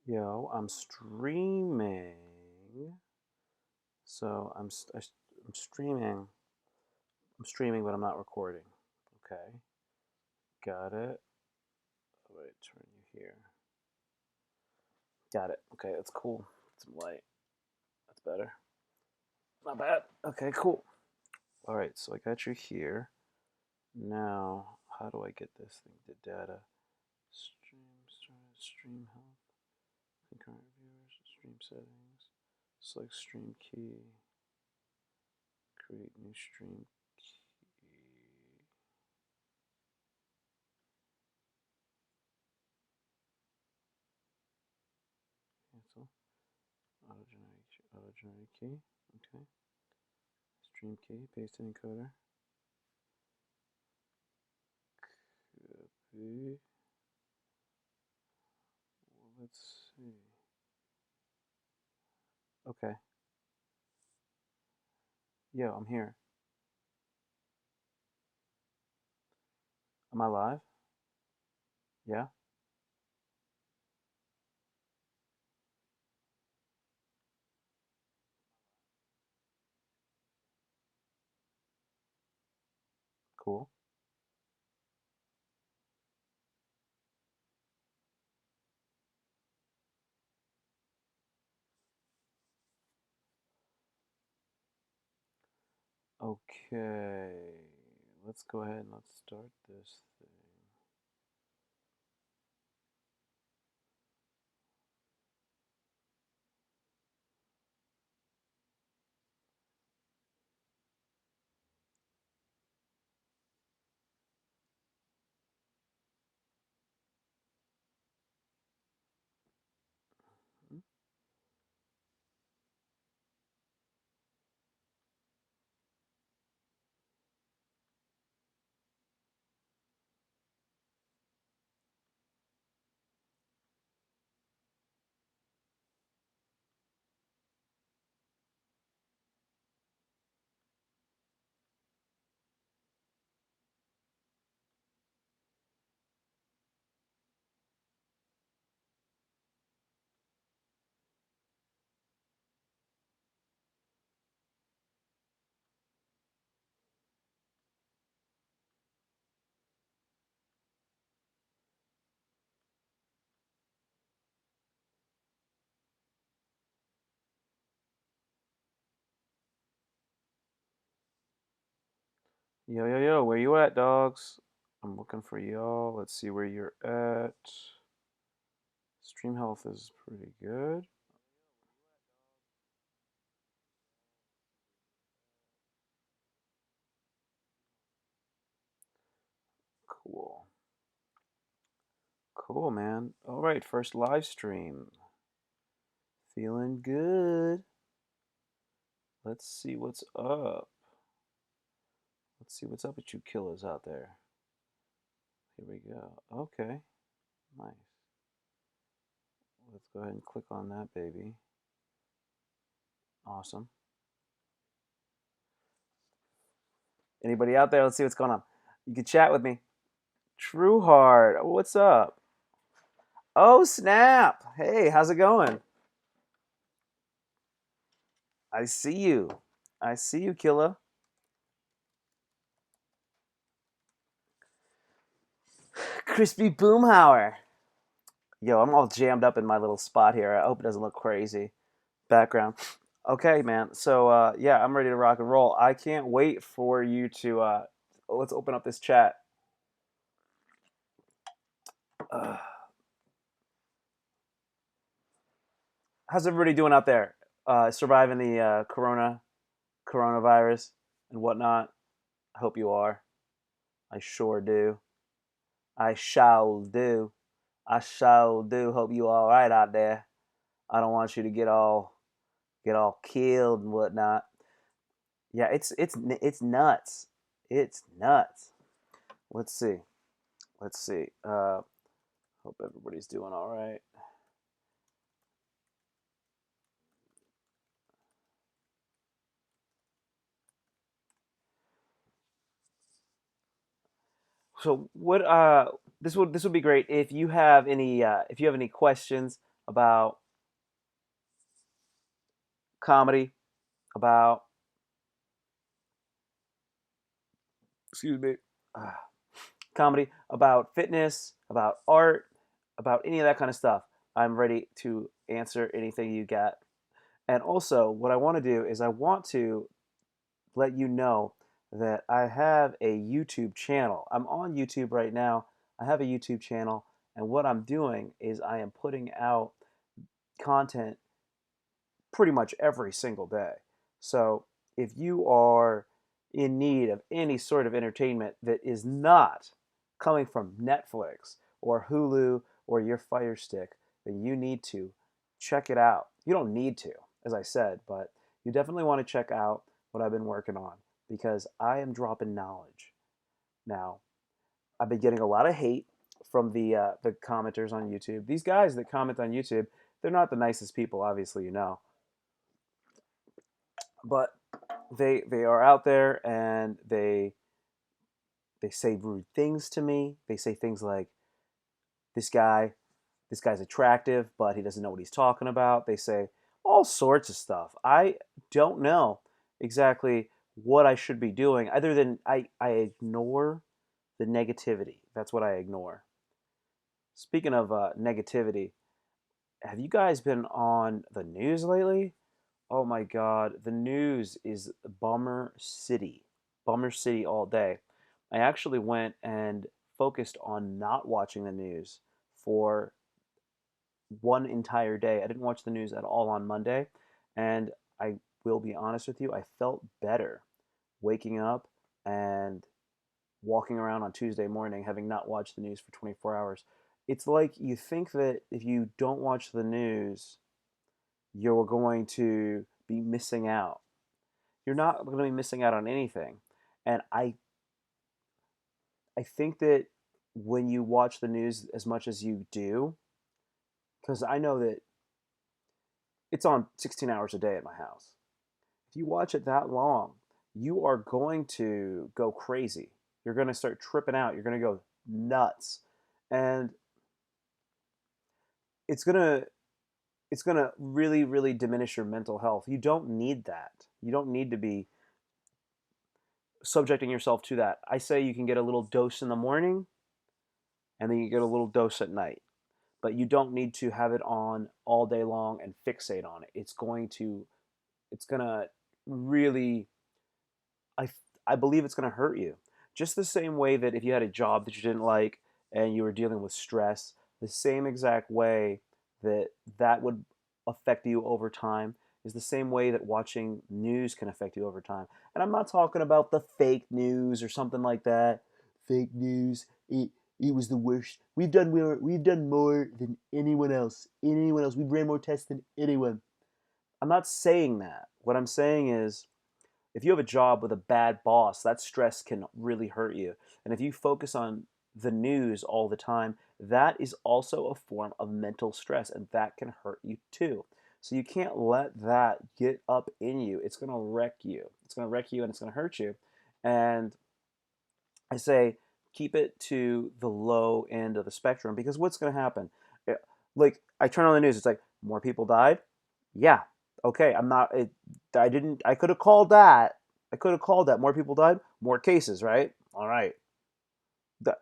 Yo, I'm streaming. So I'm streaming. I'm streaming, but I'm not recording. Okay, got it. Wait, turn you here. Got it. Okay, that's cool. Some light. That's better. Not bad. Okay, cool. All right, so I got you here. Now, how do I get this thing to data? Stream health, concurrent viewers, stream settings, select stream key, create new stream key. Cancel. Auto-generate key. Okay. Stream key. Paste in encoder. Copy. Well, let's see. Okay. Yo, I'm here. Am I live? Yeah. Cool. Okay. Let's go ahead and let's start this thing. Yo, yo, yo, where you at, dogs? I'm looking for y'all. Let's see where you're at. Stream health is pretty good. Cool. Cool, man. All right, first live stream. Feeling good. Let's see what's up. Let's see what's up with you killers out there. Here we go. Okay, nice. Let's go ahead and click on that, baby. Awesome. Anybody out there? Let's see what's going on. You can chat with me. Trueheart, what's up? Oh, snap. Hey, how's it going? I see you. I see you, killer. Crispy Boomhauer. Yo, I'm all jammed up in my little spot here. I hope it doesn't look crazy. Background. Okay, man. So, yeah, I'm ready to rock and roll. I can't wait for you to. Let's open up this chat. Uh, how's everybody doing out there? Surviving the coronavirus and whatnot. I hope you are. I sure do. I shall do. I shall do. Hope you all right out there. I don't want you to get all killed and whatnot. Yeah, it's nuts. It's nuts. Let's see. Let's see. Hope everybody's doing all right. So what this would be great if you have any questions. about comedy, about, excuse me, comedy, about fitness, about art, about any of that kind of stuff. I'm ready to answer anything you got. And also, what I want to do is I want to let you know that I have a YouTube channel. I'm on YouTube right now. I have a YouTube channel, and what I'm doing is I am putting out content pretty much every single day. So if you are in need of any sort of entertainment that is not coming from Netflix or Hulu or your Fire Stick, then you need to check it out. You don't need to, as I said, but you definitely want to check out what I've been working on because I am dropping knowledge. Now, I've been getting a lot of hate from the commenters on YouTube. These guys that comment on YouTube, they're not the nicest people, obviously, you know, but they are out there and they say rude things to me. They say things like this guy this guy's attractive, but he doesn't know what he's talking about. They say all sorts of stuff. I don't know exactly what I should be doing other than I ignore the negativity. That's what I ignore. Speaking of negativity, have you guys been on the news lately? Oh my God, the news is bummer city. Bummer city all day. I actually went and focused on not watching the news for one entire day. I didn't watch the news at all on Monday, and I will be honest with you, I felt better waking up and walking around on Tuesday morning having not watched the news for 24 hours. It's like you think that if you don't watch the news, you're going to be missing out. You're not going to be missing out on anything. And I think that when you watch the news as much as you do, because I know that it's on 16 hours a day at my house. If you watch it that long, you are going to go crazy. You're going to start tripping out. You're going to go nuts. And it's going to it's going to really really diminish your mental health. You don't need that. You don't need to be subjecting yourself to that. I say you can get a little dose in the morning and then you get a little dose at night. But you don't need to have it on all day long and fixate on it. It's going to really I I believe it's going to hurt you. Just the same way that if you had a job that you didn't like and you were dealing with stress, the same exact way that that would affect you over time is the same way that watching news can affect you over time. And I'm not talking about the fake news or something like that. Fake news. It was the worst. We've done more than anyone else. Anyone else. We've ran more tests than anyone. I'm not saying that. What I'm saying is if you have a job with a bad boss, that stress can really hurt you. And if you focus on the news all the time, that is also a form of mental stress, and that can hurt you too. So you can't let that get up in you. It's going to wreck you. It's going to wreck you and it's going to hurt you. And I say keep it to the low end of the spectrum because what's going to happen? Like I turn on the news, it's like more people died. Yeah, okay. I'm not. I didn't. I could have called that. I could have called that. More people died. More cases. Right. All right. The,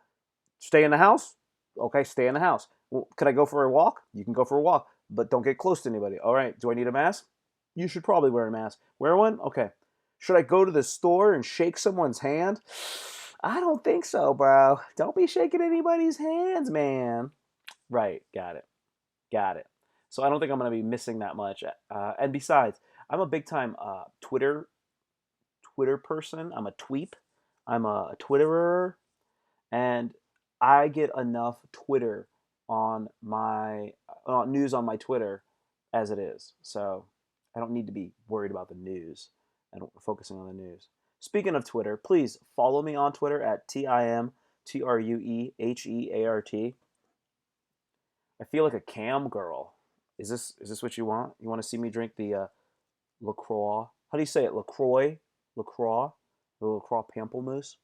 stay in the house. Okay. Stay in the house. Well, could I go for a walk? You can go for a walk, but don't get close to anybody. All right. Do I need a mask? You should probably wear a mask. Wear one. Okay. Should I go to the store and shake someone's hand? I don't think so, bro. Don't be shaking anybody's hands, man. Right. Got it. Got it. So I don't think I'm going to be missing that much. And besides, I'm a big time Twitter person. I'm a tweep. I'm a Twitterer, and I get enough Twitter on my news on my Twitter as it is. So I don't need to be worried about the news and focusing on the news. Speaking of Twitter, please follow me on Twitter at TIMTRUEHEART. I feel like a cam girl. Is this what you want? You want to see me drink the LaCroix? How do you say it? LaCroix? LaCroix? The LaCroix pamplemousse?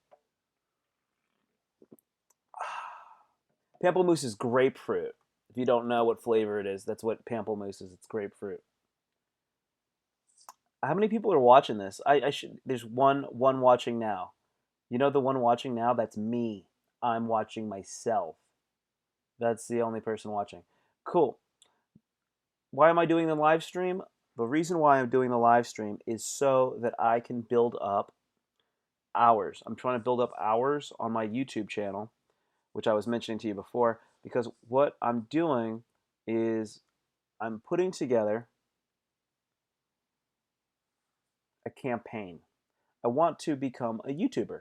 Pamplemousse is grapefruit. If you don't know what flavor it is, that's what pamplemousse is. It's grapefruit. How many people are watching this? I should. There's one watching now. You know the one watching now? That's me. I'm watching myself. That's the only person watching. Cool. Why am I doing the live stream? The reason why I'm doing the live stream is so that I can build up hours. I'm trying to build up hours on my YouTube channel, which I was mentioning to you before, because what I'm doing is I'm putting together a campaign. I want to become a YouTuber.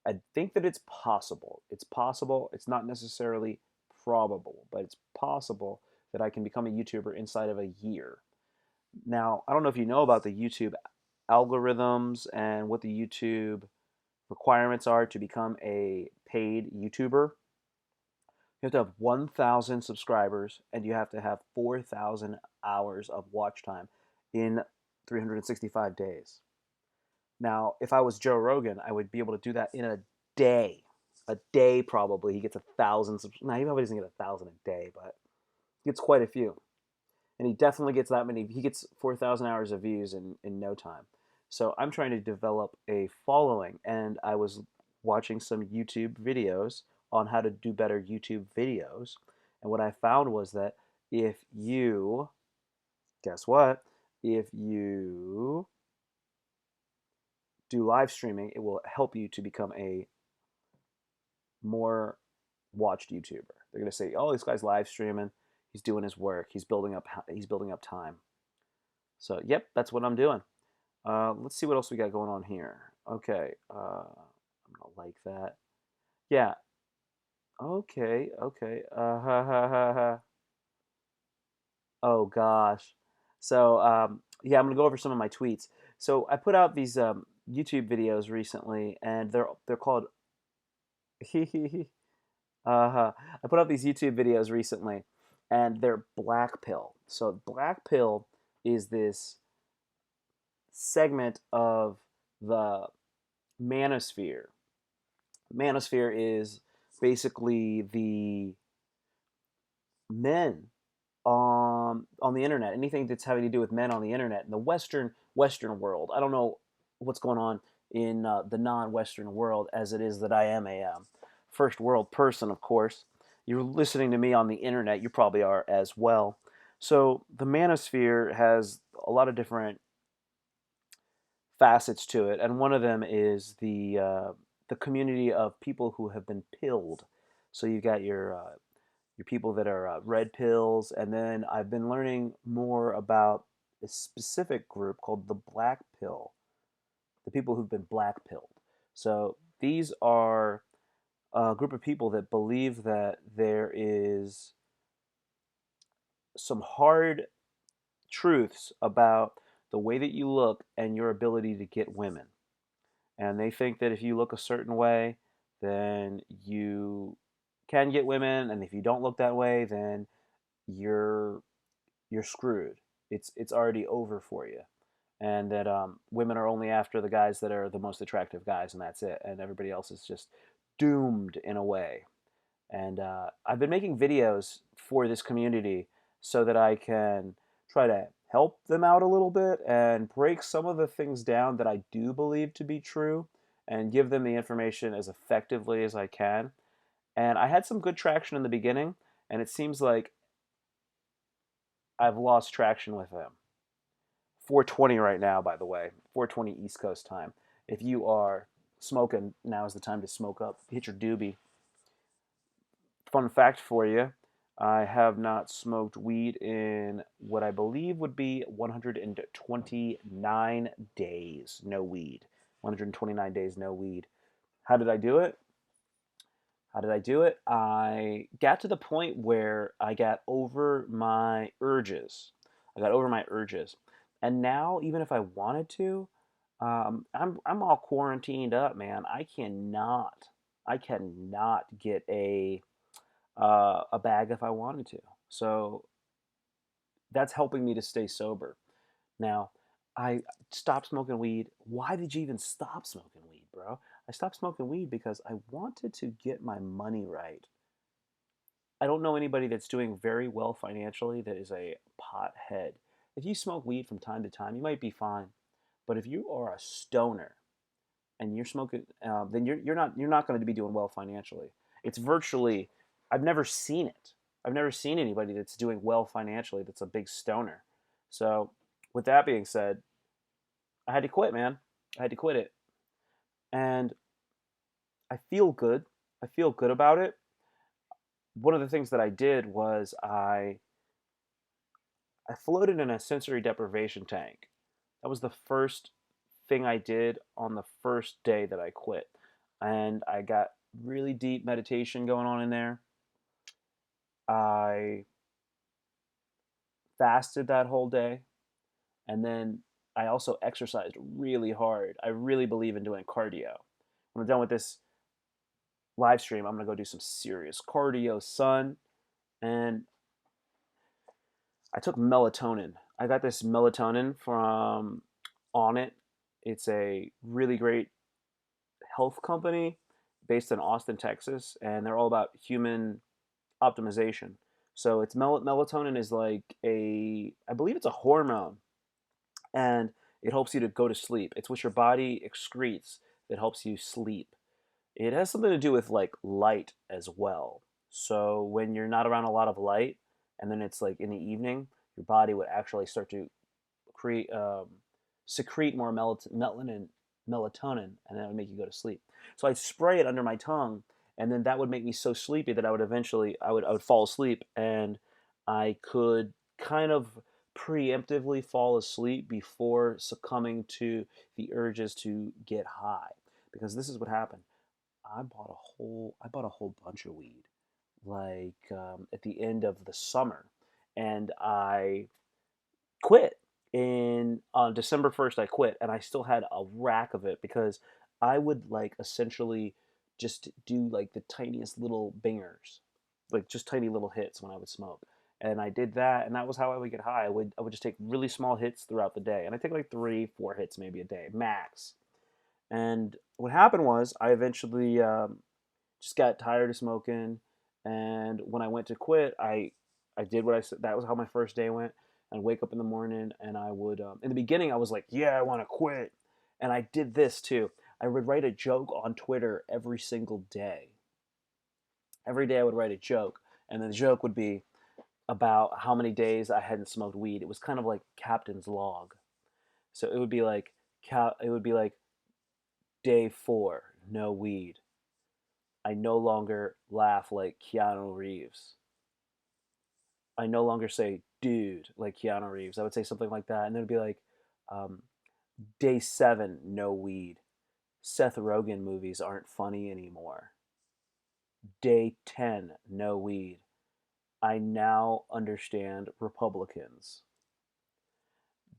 I think that it's possible. It's possible. It's not necessarily probable, but it's possible that I can become a YouTuber inside of a year. Now, I don't know if you know about the YouTube algorithms and what the YouTube requirements are to become a paid YouTuber. You have to have 1,000 subscribers and you have to have 4,000 hours of watch time in 365 days. Now, if I was Joe Rogan, I would be able to do that in a day. A day, probably. He gets 1,000. No, he probably doesn't get 1,000 a day, but he gets quite a few. And he definitely gets that many. He gets 4,000 hours of views in no time. So I'm trying to develop a following, and I was watching some YouTube videos on how to do better YouTube videos. And what I found was that if you, guess what? If you do live streaming, it will help you to become a more watched YouTuber. They're going to say, "Oh, this guy's live streaming. He's doing his work. He's building up time." So, yep, that's what I'm doing. Let's see what else we got going on here. Okay, I'm gonna like that. Yeah. Okay. Okay. Ha ha ha ha. Oh gosh. So yeah, I'm gonna go over some of my tweets. So I put out these YouTube videos recently, and they're called. I put out these YouTube videos recently, and they're Black Pill. So Black Pill is this segment of the manosphere. Manosphere is basically the men on the internet. Anything that's having to do with men on the internet in the Western world. I don't know what's going on in the non-Western world, as it is that I am a first world person, of course. You're listening to me on the internet. You probably are as well. So the manosphere has a lot of different facets to it, and one of them is the community of people who have been pilled. So you got your people that are red pills, and then I've been learning more about a specific group called the black pill, the people who've been black pilled. So these are a group of people that believe that there is some hard truths about the way that you look and your ability to get women. And they think that if you look a certain way, then you can get women, and if you don't look that way, then you're you're screwed. It's already over for you, and that women are only after the guys that are the most attractive guys, and that's it, and everybody else is just doomed in a way. And I've been making videos for this community so that I can try to help them out a little bit and break some of the things down that I do believe to be true and give them the information as effectively as I can. And I had some good traction in the beginning, and it seems like I've lost traction with them. 4:20 right now, by the way, 4:20 East Coast time. If you are smoking, now is the time to smoke up. Hit your doobie. Fun fact for you, I have not smoked weed in what I believe would be 129 days. No weed. 129 days, no weed. How did I do it? How did I do it? I got to the point where I got over my urges. I got over my urges. And now, even if I wanted to, I'm all quarantined up, man. I cannot get a bag if I wanted to. So that's helping me to stay sober. Now, I stopped smoking weed. Why did you even stop smoking weed, bro? I stopped smoking weed because I wanted to get my money right. I don't know anybody that's doing very well financially that is a pothead. If you smoke weed from time to time, you might be fine. But if you are a stoner and you're smoking, then you're not going to be doing well financially. It's virtually, I've never seen it. I've never seen anybody that's doing well financially that's a big stoner. So, with that being said, I had to quit, man. I had to quit it, and I feel good. I feel good about it. One of the things that I did was I floated in a sensory deprivation tank. That was the first thing I did on the first day that I quit. And I got really deep meditation going on in there. I fasted that whole day. And then I also exercised really hard. I really believe in doing cardio. When I'm done with this live stream, I'm going to go do some serious cardio, son. And I took melatonin. I got this melatonin from On It. It's a really great health company based in Austin, Texas, and they're all about human optimization. So it's melatonin is like I believe it's a hormone, and it helps you to go to sleep. It's what your body excretes that helps you sleep. It has something to do with like light as well. So when you're not around a lot of light, and then it's like in the evening, your body would actually start to create secrete more melatonin, and that would make you go to sleep. So I'd spray it under my tongue, and then that would make me so sleepy that I would fall asleep, and I could kind of preemptively fall asleep before succumbing to the urges to get high. Because this is what happened. I bought a whole bunch of weed, like at the end of the summer, and I quit in on December 1st. I quit, and I still had a rack of it because I would like essentially just do like the tiniest little bingers, like just tiny little hits when I would smoke. And I did that, and that was how I would get high. I would just take really small hits throughout the day, and I take like 3, 4 hits maybe a day max. And what happened was I eventually just got tired of smoking, and when I went to quit, I did what I said. That was how my first day went. I'd wake up in the morning, and I would in the beginning I was like, yeah, I want to quit, and I did this too. I would write a joke on Twitter every single day. Every day I would write a joke, and then the joke would be about how many days I hadn't smoked weed. It was kind of like captain's log. So it would be like day 4, no weed. I no longer laugh like Keanu Reeves. I no longer say dude like Keanu Reeves. I would say something like that. And then it'd be like, um, day 7, no weed. Seth Rogen movies aren't funny anymore. Day 10, no weed. I now understand Republicans.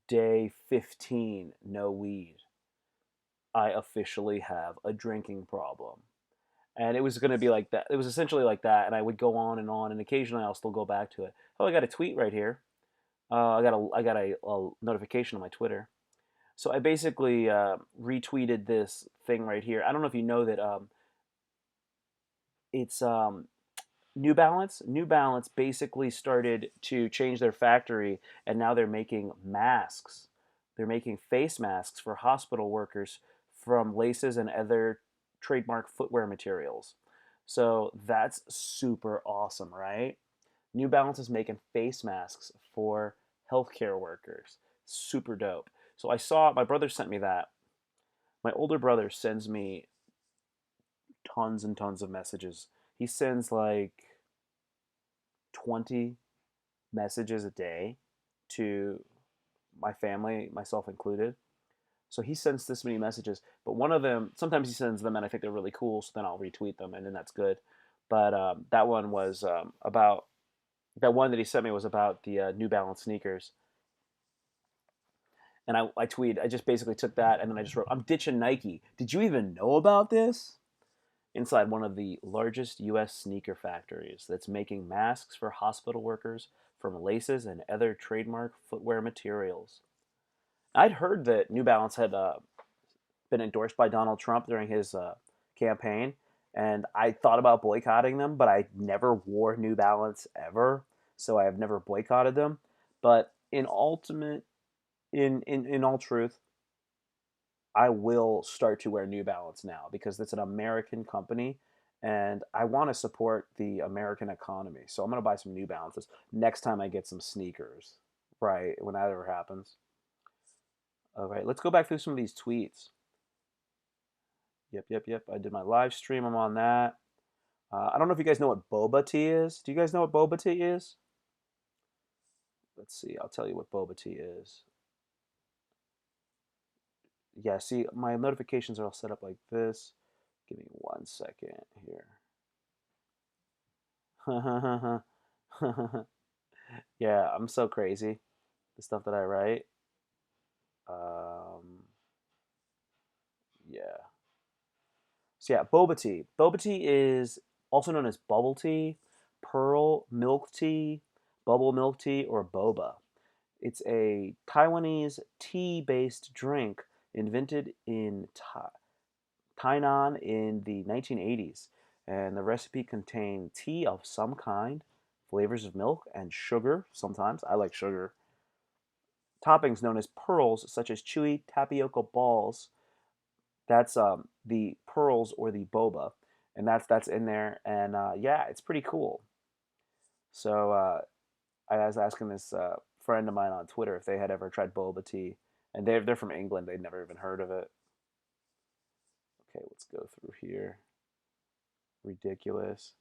Day 15, no weed. I officially have a drinking problem. And it was going to be like that. It was essentially like that. And I would go on, and occasionally I'll still go back to it. Oh, I got a tweet right here. I got a notification on my Twitter. So I basically retweeted this thing right here. I don't know if you know that it's New Balance. New Balance basically started to change their factory, and now they're making masks. They're making face masks for hospital workers from laces and other trademark footwear materials. So that's super awesome, right? New Balance is making face masks for healthcare workers. Super dope. So I saw my brother sent me that. My older brother sends me tons and tons of messages. He sends like 20 messages a day to my family, myself included. So he sends this many messages, but one of them, sometimes he sends them and I think they're really cool, so then I'll retweet them and then that's good. But that one was about, that one that he sent me was about the New Balance sneakers. And I just basically took that and then I just wrote, I'm ditching Nike. Did you even know about this? Inside one of the largest U.S. sneaker factories that's making masks for hospital workers from laces and other trademark footwear materials. I'd heard that New Balance had been endorsed by Donald Trump during his campaign, and I thought about boycotting them, but I never wore New Balance ever, so I have never boycotted them. But in all truth, I will start to wear New Balance now because it's an American company and I want to support the American economy. So I'm going to buy some New Balances next time I get some sneakers, right? When that ever happens. All right, let's go back through some of these tweets. Yep. I did my live stream. I'm on that. I don't know if you guys know what boba tea is. Do you guys know what boba tea is? Let's see. I'll tell you what boba tea is. Yeah, see, my notifications are all set up like this. Give me 1 second here. Yeah, I'm so crazy. The stuff that I write. Um, yeah. So yeah, boba tea. Boba tea is also known as bubble tea, pearl milk tea, bubble milk tea, or boba. It's a Taiwanese tea-based drink invented in Tainan in the 1980s, and the recipe contained tea of some kind, flavors of milk, and sugar. Sometimes I like sugar. Toppings known as pearls, such as chewy tapioca balls. That's the pearls or the boba, and that's in there. And yeah, it's pretty cool. So I was asking this friend of mine on Twitter if they had ever tried boba tea, and they're from England. They'd never even heard of it. Okay, let's go through here. Ridiculous.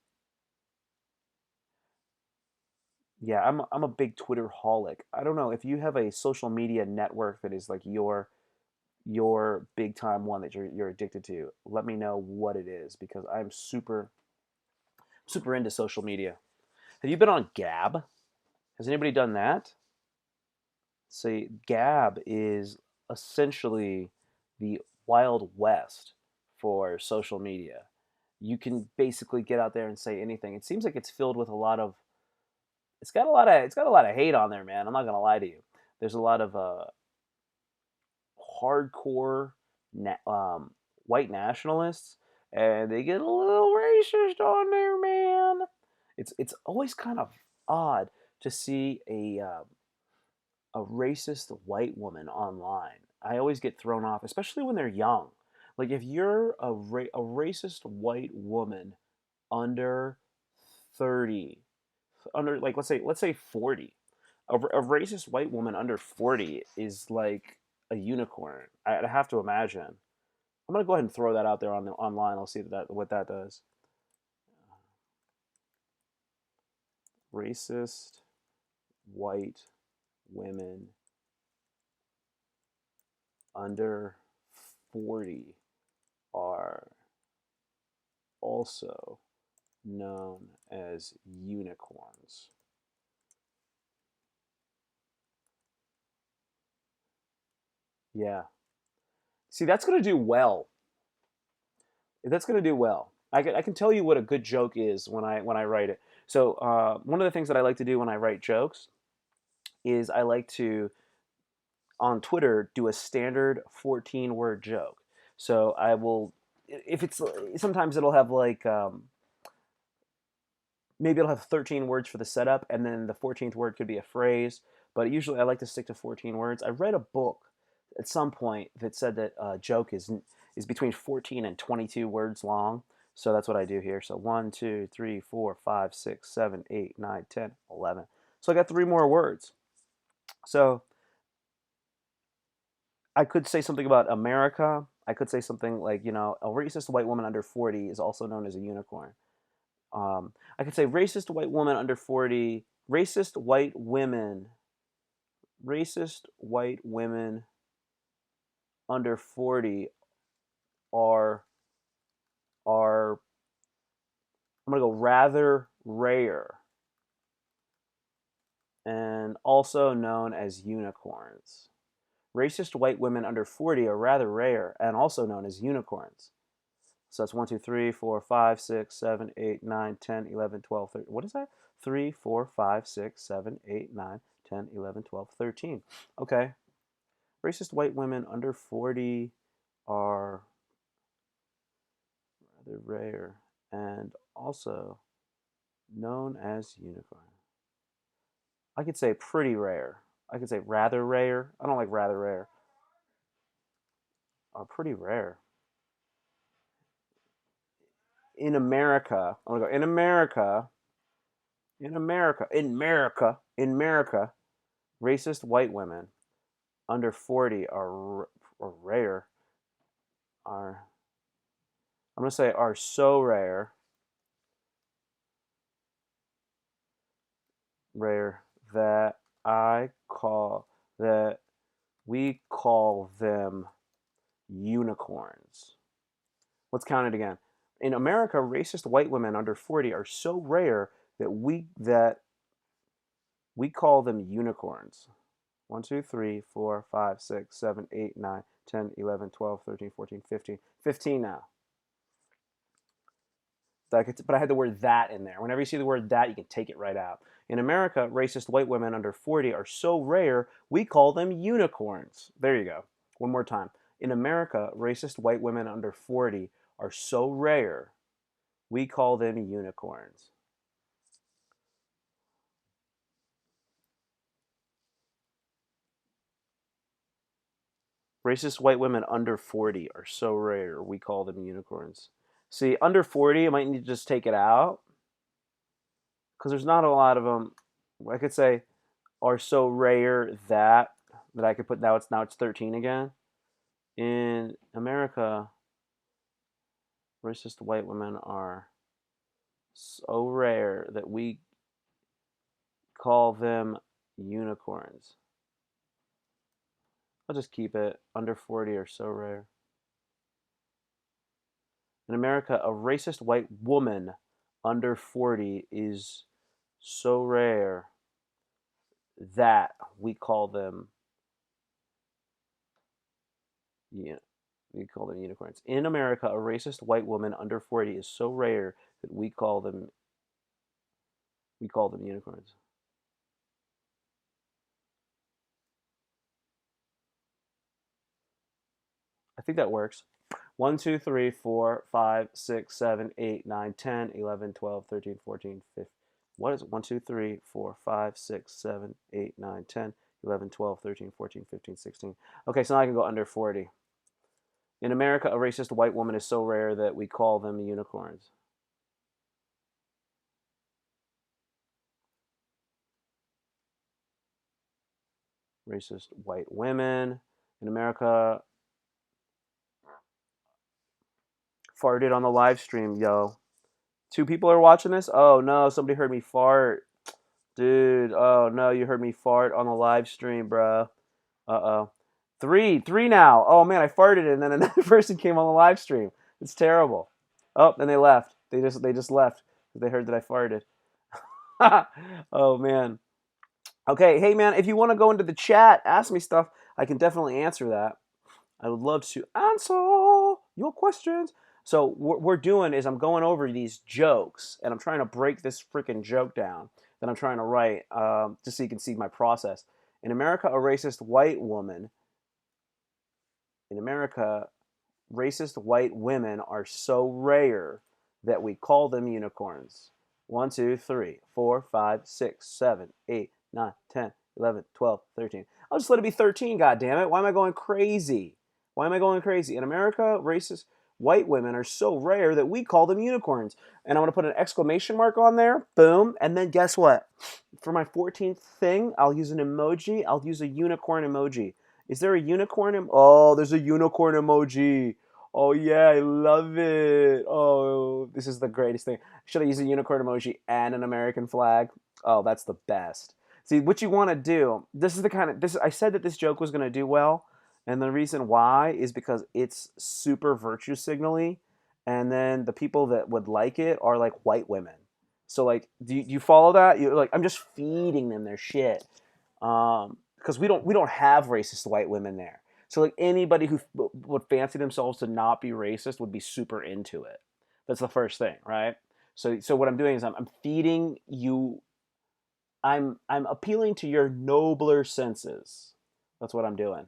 Yeah, I'm a big Twitter holic. I don't know if you have a social media network that is like your big time one that you're addicted to. Let me know what it is because I'm super into social media. Have you been on Gab? Has anybody done that? See, Gab is essentially the Wild West for social media. You can basically get out there and say anything. It seems like it's filled with a lot of it's got a lot of hate on there, man. I'm not gonna lie to you. There's a lot of hardcore white nationalists, and they get a little racist on there, man. It's always kind of odd to see a racist white woman online. I always get thrown off, especially when they're young. Like if you're a racist white woman under 30, under like let's say 40, a racist white woman under 40 is like a unicorn. I have to imagine. I'm gonna go ahead and throw that out there on online. I'll see what that does. Racist white women under 40 are also known as unicorns. Yeah. See, that's going to do well. That's going to do well. I can tell you what a good joke is when I write it. So one of the things that I like to do when I write jokes is I like to on Twitter do a standard 14 word joke. So I will if it's sometimes it'll have like maybe it'll have 13 words for the setup, and then the 14th word could be a phrase. But usually I like to stick to 14 words. I read a book at some point that said that a joke is between 14 and 22 words long. So that's what I do here. So 1, 2, 3, 4, 5, 6, 7, 8, 9, 10, 11. So I got 3 more words. So I could say something about America. I could say something like, a racist white woman under 40 is also known as a unicorn. I could say racist white women under 40 are are I'm gonna go rather rare and also known as unicorns. Racist white women under 40 are rather rare and also known as unicorns. So that's 1, 2, 3, 4, 5, 6, 7, 8, 9, 10, 11, 12, 13. What is that? 3, 4, 5, 6, 7, 8, 9, 10, 11, 12, 13. Okay. Racist white women under 40 are rather rare, and also known as unicorn. I could say pretty rare. I could say rather rare. I don't like rather rare. Are pretty rare. In America, I'm gonna go in America, in America, racist white women under 40 are rare. Are I'm gonna say are so rare that I call that we call them unicorns. Let's count it again. In America, racist white women under 40 are so rare that we call them unicorns. 1, 2, 3, 4, 5, 6, 7, 8, 9, 10, 11, 12, 13, 14, 15. 15 now. But I had the word that in there. Whenever you see the word that, you can take it right out. In America, racist white women under 40 are so rare, we call them unicorns. There you go. One more time. In America, racist white women under 40 are so rare, we call them unicorns. Racist white women under 40 are so rare, we call them unicorns. See, under 40, I might need to just take it out because there's not a lot of them. I could say are so rare that I could put now it's 13 again. In America, racist white women are so rare that we call them unicorns. I'll just keep it. Under 40 are so rare. In America, a racist white woman under 40 is so rare that we call them yeah, we call them unicorns. In America, a racist white woman under 40 is so rare that we call them unicorns. I think that works. 1, 2, 3, 4, 5, 6, 7, 8, 9, 10, 11, 12, 13, 14, 15. What is it? 1, 2, 3, 4, 5, 6, 7, 8, 9, 10, 11, 12, 13, 14, 15, 16. Okay, so now I can go under 40. In America, a racist white woman is so rare that we call them unicorns. Racist white women. In America, farted on the live stream, yo. 2 people are watching this? Oh no, somebody heard me fart. Dude, oh no, you heard me fart on the live stream, bro. Uh-oh. Three now. Oh man, I farted and then another person came on the live stream. It's terrible. Oh, and they left. They just left. They heard that I farted. Oh man. Okay, hey man, if you want to go into the chat, ask me stuff, I can definitely answer that. I would love to answer your questions. So what we're doing is I'm going over these jokes and I'm trying to break this freaking joke down that I'm trying to write, just so you can see my process. In America, a racist white woman. In America, racist white women are so rare that we call them unicorns. 1, 2, 3, 4, 5, 6, 7, 8, 9, 10, 11, 12, 13. I'll just let it be 13, goddammit. Why am I going crazy? Why am I going crazy? In America, racist white women are so rare that we call them unicorns. And I'm going to put an exclamation mark on there. Boom. And then guess what? For my 14th thing, I'll use an emoji. I'll use a unicorn emoji. Is there a unicorn? Oh, there's a unicorn emoji. Oh yeah, I love it. Oh, this is the greatest thing. Should I use a unicorn emoji and an American flag? Oh, that's the best. See, what you want to do, this is the kind of this I said that this joke was going to do well, and the reason why is because it's super virtue signally, and then the people that would like it are like white women. So like, do you follow that? You're like, I'm just feeding them their shit, because we don't have racist white women there. So like anybody who would fancy themselves to not be racist would be super into it. That's the first thing, right? So what I'm doing is I'm feeding you. I'm appealing to your nobler senses. That's what I'm doing.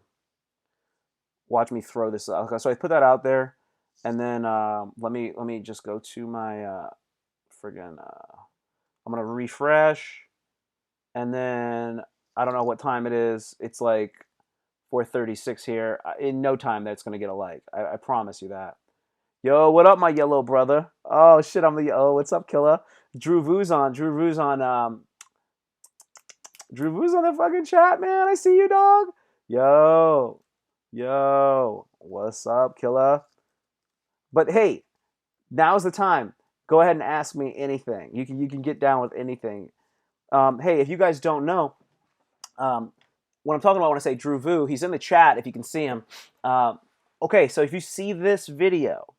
Watch me throw this out. So I put that out there. And then let me just go to my friggin' I'm gonna refresh, and then I don't know what time it is. It's like 4:36 here. In no time, that's gonna get a like. I promise you that. Yo, what up, my yellow brother? Oh shit, I'm the what's up, killer? Drew Vu's on. Drew Vu's on the fucking chat, man. I see you, dog. Yo, yo, what's up, killer? But hey, now's the time. Go ahead and ask me anything. You can get down with anything. Hey, if you guys don't know, um, what I'm talking about when I say Drew Vu, he's in the chat if you can see him. Okay, so if you see this video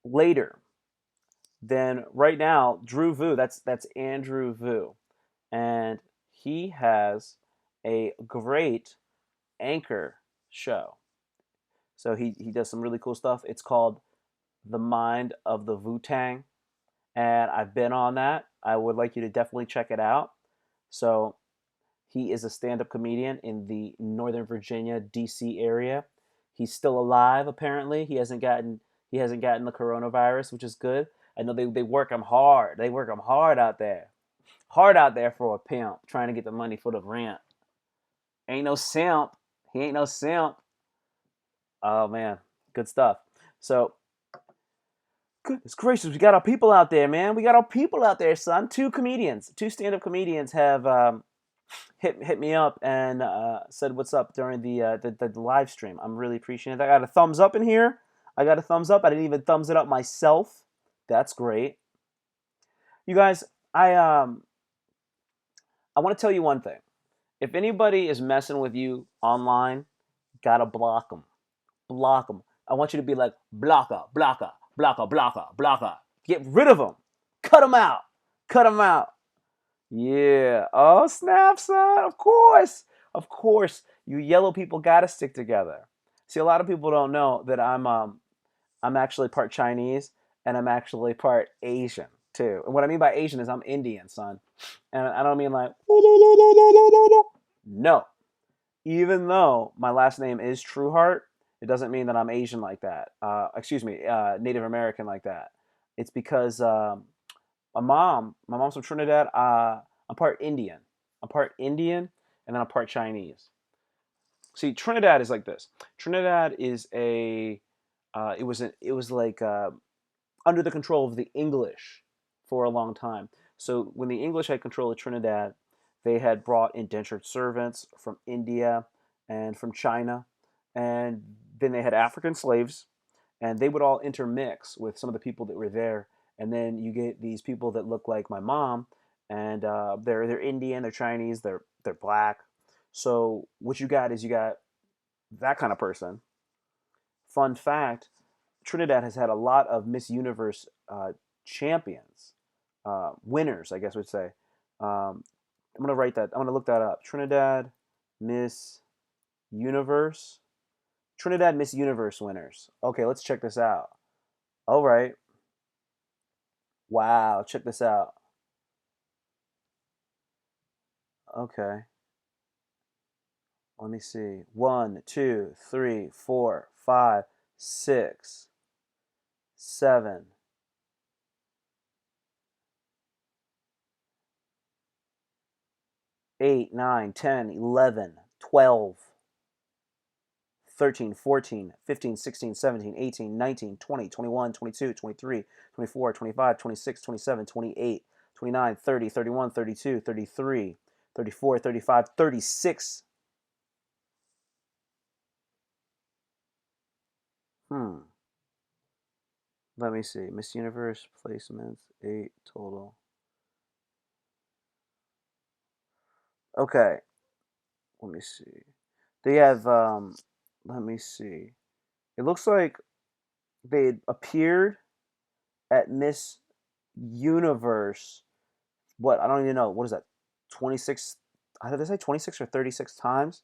later, then right now Drew Vu, that's Andrew Vu, and he has a great anchor show. So he does some really cool stuff. It's called The Mind of the Wu Tang, and I've been on that. I would like you to definitely check it out. So he is a stand-up comedian in the Northern Virginia, D.C. area. He's still alive, apparently. He hasn't gotten the coronavirus, which is good. I know they work him hard. They work him hard out there. Hard out there for a pimp trying to get the money for the rent. Ain't no simp. He ain't no simp. Oh man, good stuff. So goodness gracious, we got our people out there, man. We got our people out there, son. Two stand-up comedians have hit me up and said what's up during the live stream. I'm really appreciating that. I got a thumbs up in here. I got a thumbs up. I didn't even thumbs it up myself. That's great. You guys, I want to tell you one thing. If anybody is messing with you online, gotta block them. Block them. I want you to be like blocker, blocker, blocker, blocker, blocker. Get rid of them. Cut them out. Cut them out. Yeah. Oh, snap, son. Of course. Of course. You yellow people gotta stick together. See, a lot of people don't know that I'm actually part Chinese and I'm actually part Asian too. And what I mean by Asian is I'm Indian, son. And I don't mean like no. Even though my last name is Trueheart, it doesn't mean that I'm Asian like that. Excuse me, Native American like that. It's because my mom's from Trinidad. I'm part Indian. I'm part Indian, and then I'm part Chinese. See, Trinidad is like this. Trinidad is it was like under the control of the English for a long time. So when the English had control of Trinidad, they had brought indentured servants from India and from China, and then they had African slaves, and they would all intermix with some of the people that were there, and then you get these people that look like my mom, and they're Indian, they're Chinese, they're black. So what you got is you got that kind of person. Fun fact: Trinidad has had a lot of Miss Universe champions, winners, I guess we'd say. I'm gonna write that. I'm gonna look that up. Miss Universe. Trinidad Miss Universe winners. Okay, let's check this out. All right. Wow, check this out. Okay. Let me see. One, two, three, four, five, six, seven, 8, 9, 10, 11, 12, 13, 14, 15, 16, 17, 18, 19, 20, 21, 22, 23, 24, 25, 26, 27, 28, 29, 30, 31, 32, 33, 34, 35, 36. Hmm. Let me see. Miss Universe placements, 8 total. Okay. Let me see. They have, let me see. It looks like they appeared at Miss Universe. What? I don't even know. What is that? 26. Did they say 26 or 36 times?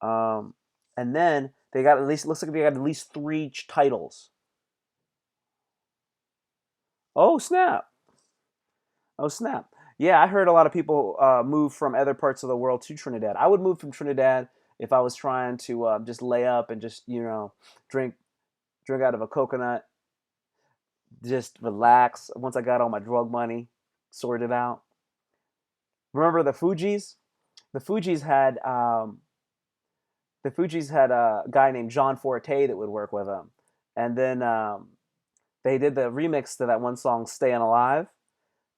Um, and then they got at least, looks like they got at least three titles. Oh, snap. Oh, snap. Yeah, I heard a lot of people move from other parts of the world to Trinidad. I would move from Trinidad if I was trying to just lay up and just, drink drink out of a coconut, just relax. Once I got all my drug money sorted out. Remember the Fugees? The Fugees had a guy named John Forte that would work with them, and then they did the remix to that one song, "Staying Alive."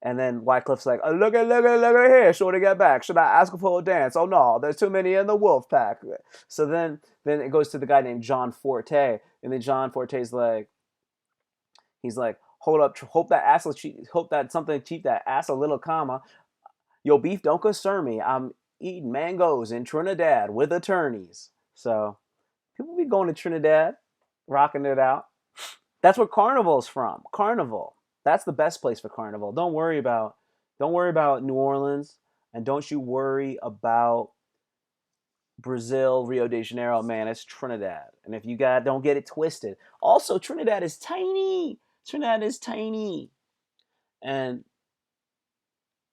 And then Wycliffe's like, oh, look at here, shorty get back. Should I ask her for a dance? Oh no, there's too many in the wolf pack. So then it goes to the guy named John Forte, and then John Forte's like, he's like, hold up, hope that ass will cheat, hope that something cheat that ass a little comma. Yo, beef don't concern me. I'm eating mangoes in Trinidad with attorneys. So people be going to Trinidad, rocking it out. That's where Carnival's from. Carnival. That's the best place for Carnival. Don't worry about New Orleans, and don't you worry about Brazil, Rio de Janeiro. Man, it's Trinidad. And if you don't get it twisted. Also, Trinidad is tiny. Trinidad is tiny. And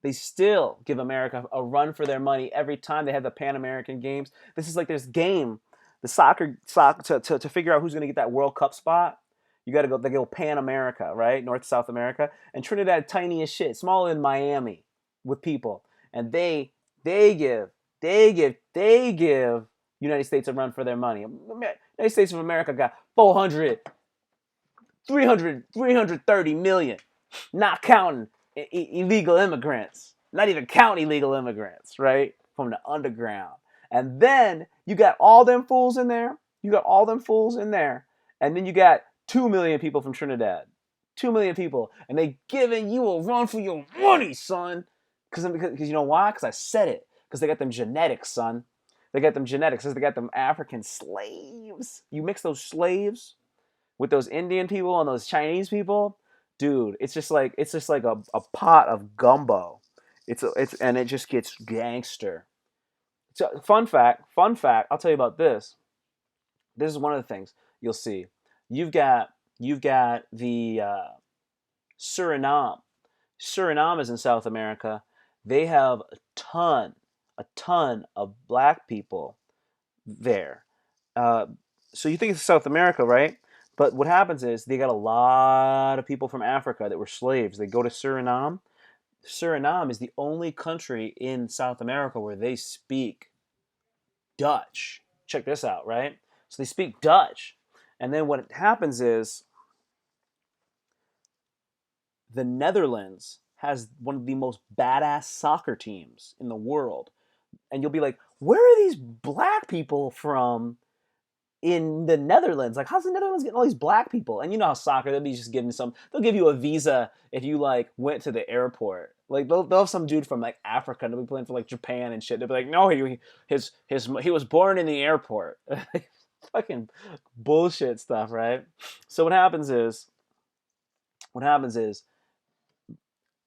they still give America a run for their money every time they have the Pan American Games. This is like this game, the soccer to figure out who's going to get that World Cup spot. You got to go. They go Pan America, right? North South America, and Trinidad tiny as shit, smaller than Miami with people, and they give United States a run for their money. United States of America got 330 million, not counting illegal immigrants, not even counting illegal immigrants, right? From the underground. And then you got all them fools in there. And then you got 2 million people from Trinidad. 2 million people. And they giving you a run for your money, son. Because you know why? Because I said it. Because they got them genetics, son. They got them genetics. Because they got them African slaves. You mix those slaves with those Indian people and those Chinese people, dude, it's just like a pot of gumbo. And it just gets gangster. So fun fact, I'll tell you about this. This is one of the things you'll see. You've got the Suriname. Suriname is in South America. They have a ton of black people there. So you think it's South America, right? But what happens is they got a lot of people from Africa that were slaves. They go to Suriname. Suriname is the only country in South America where they speak Dutch. Check this out, right? So they speak Dutch. And then what happens is the Netherlands has one of the most badass soccer teams in the world. And you'll be like, where are these black people from in the Netherlands? Like, how's the Netherlands getting all these black people? And you know how soccer, they'll be just giving they'll give you a visa if you like went to the airport. Like they'll have some dude from like Africa and they'll be playing for like Japan and shit. They'll be like, no, he was born in the airport. Fucking bullshit stuff, right? So what happens is the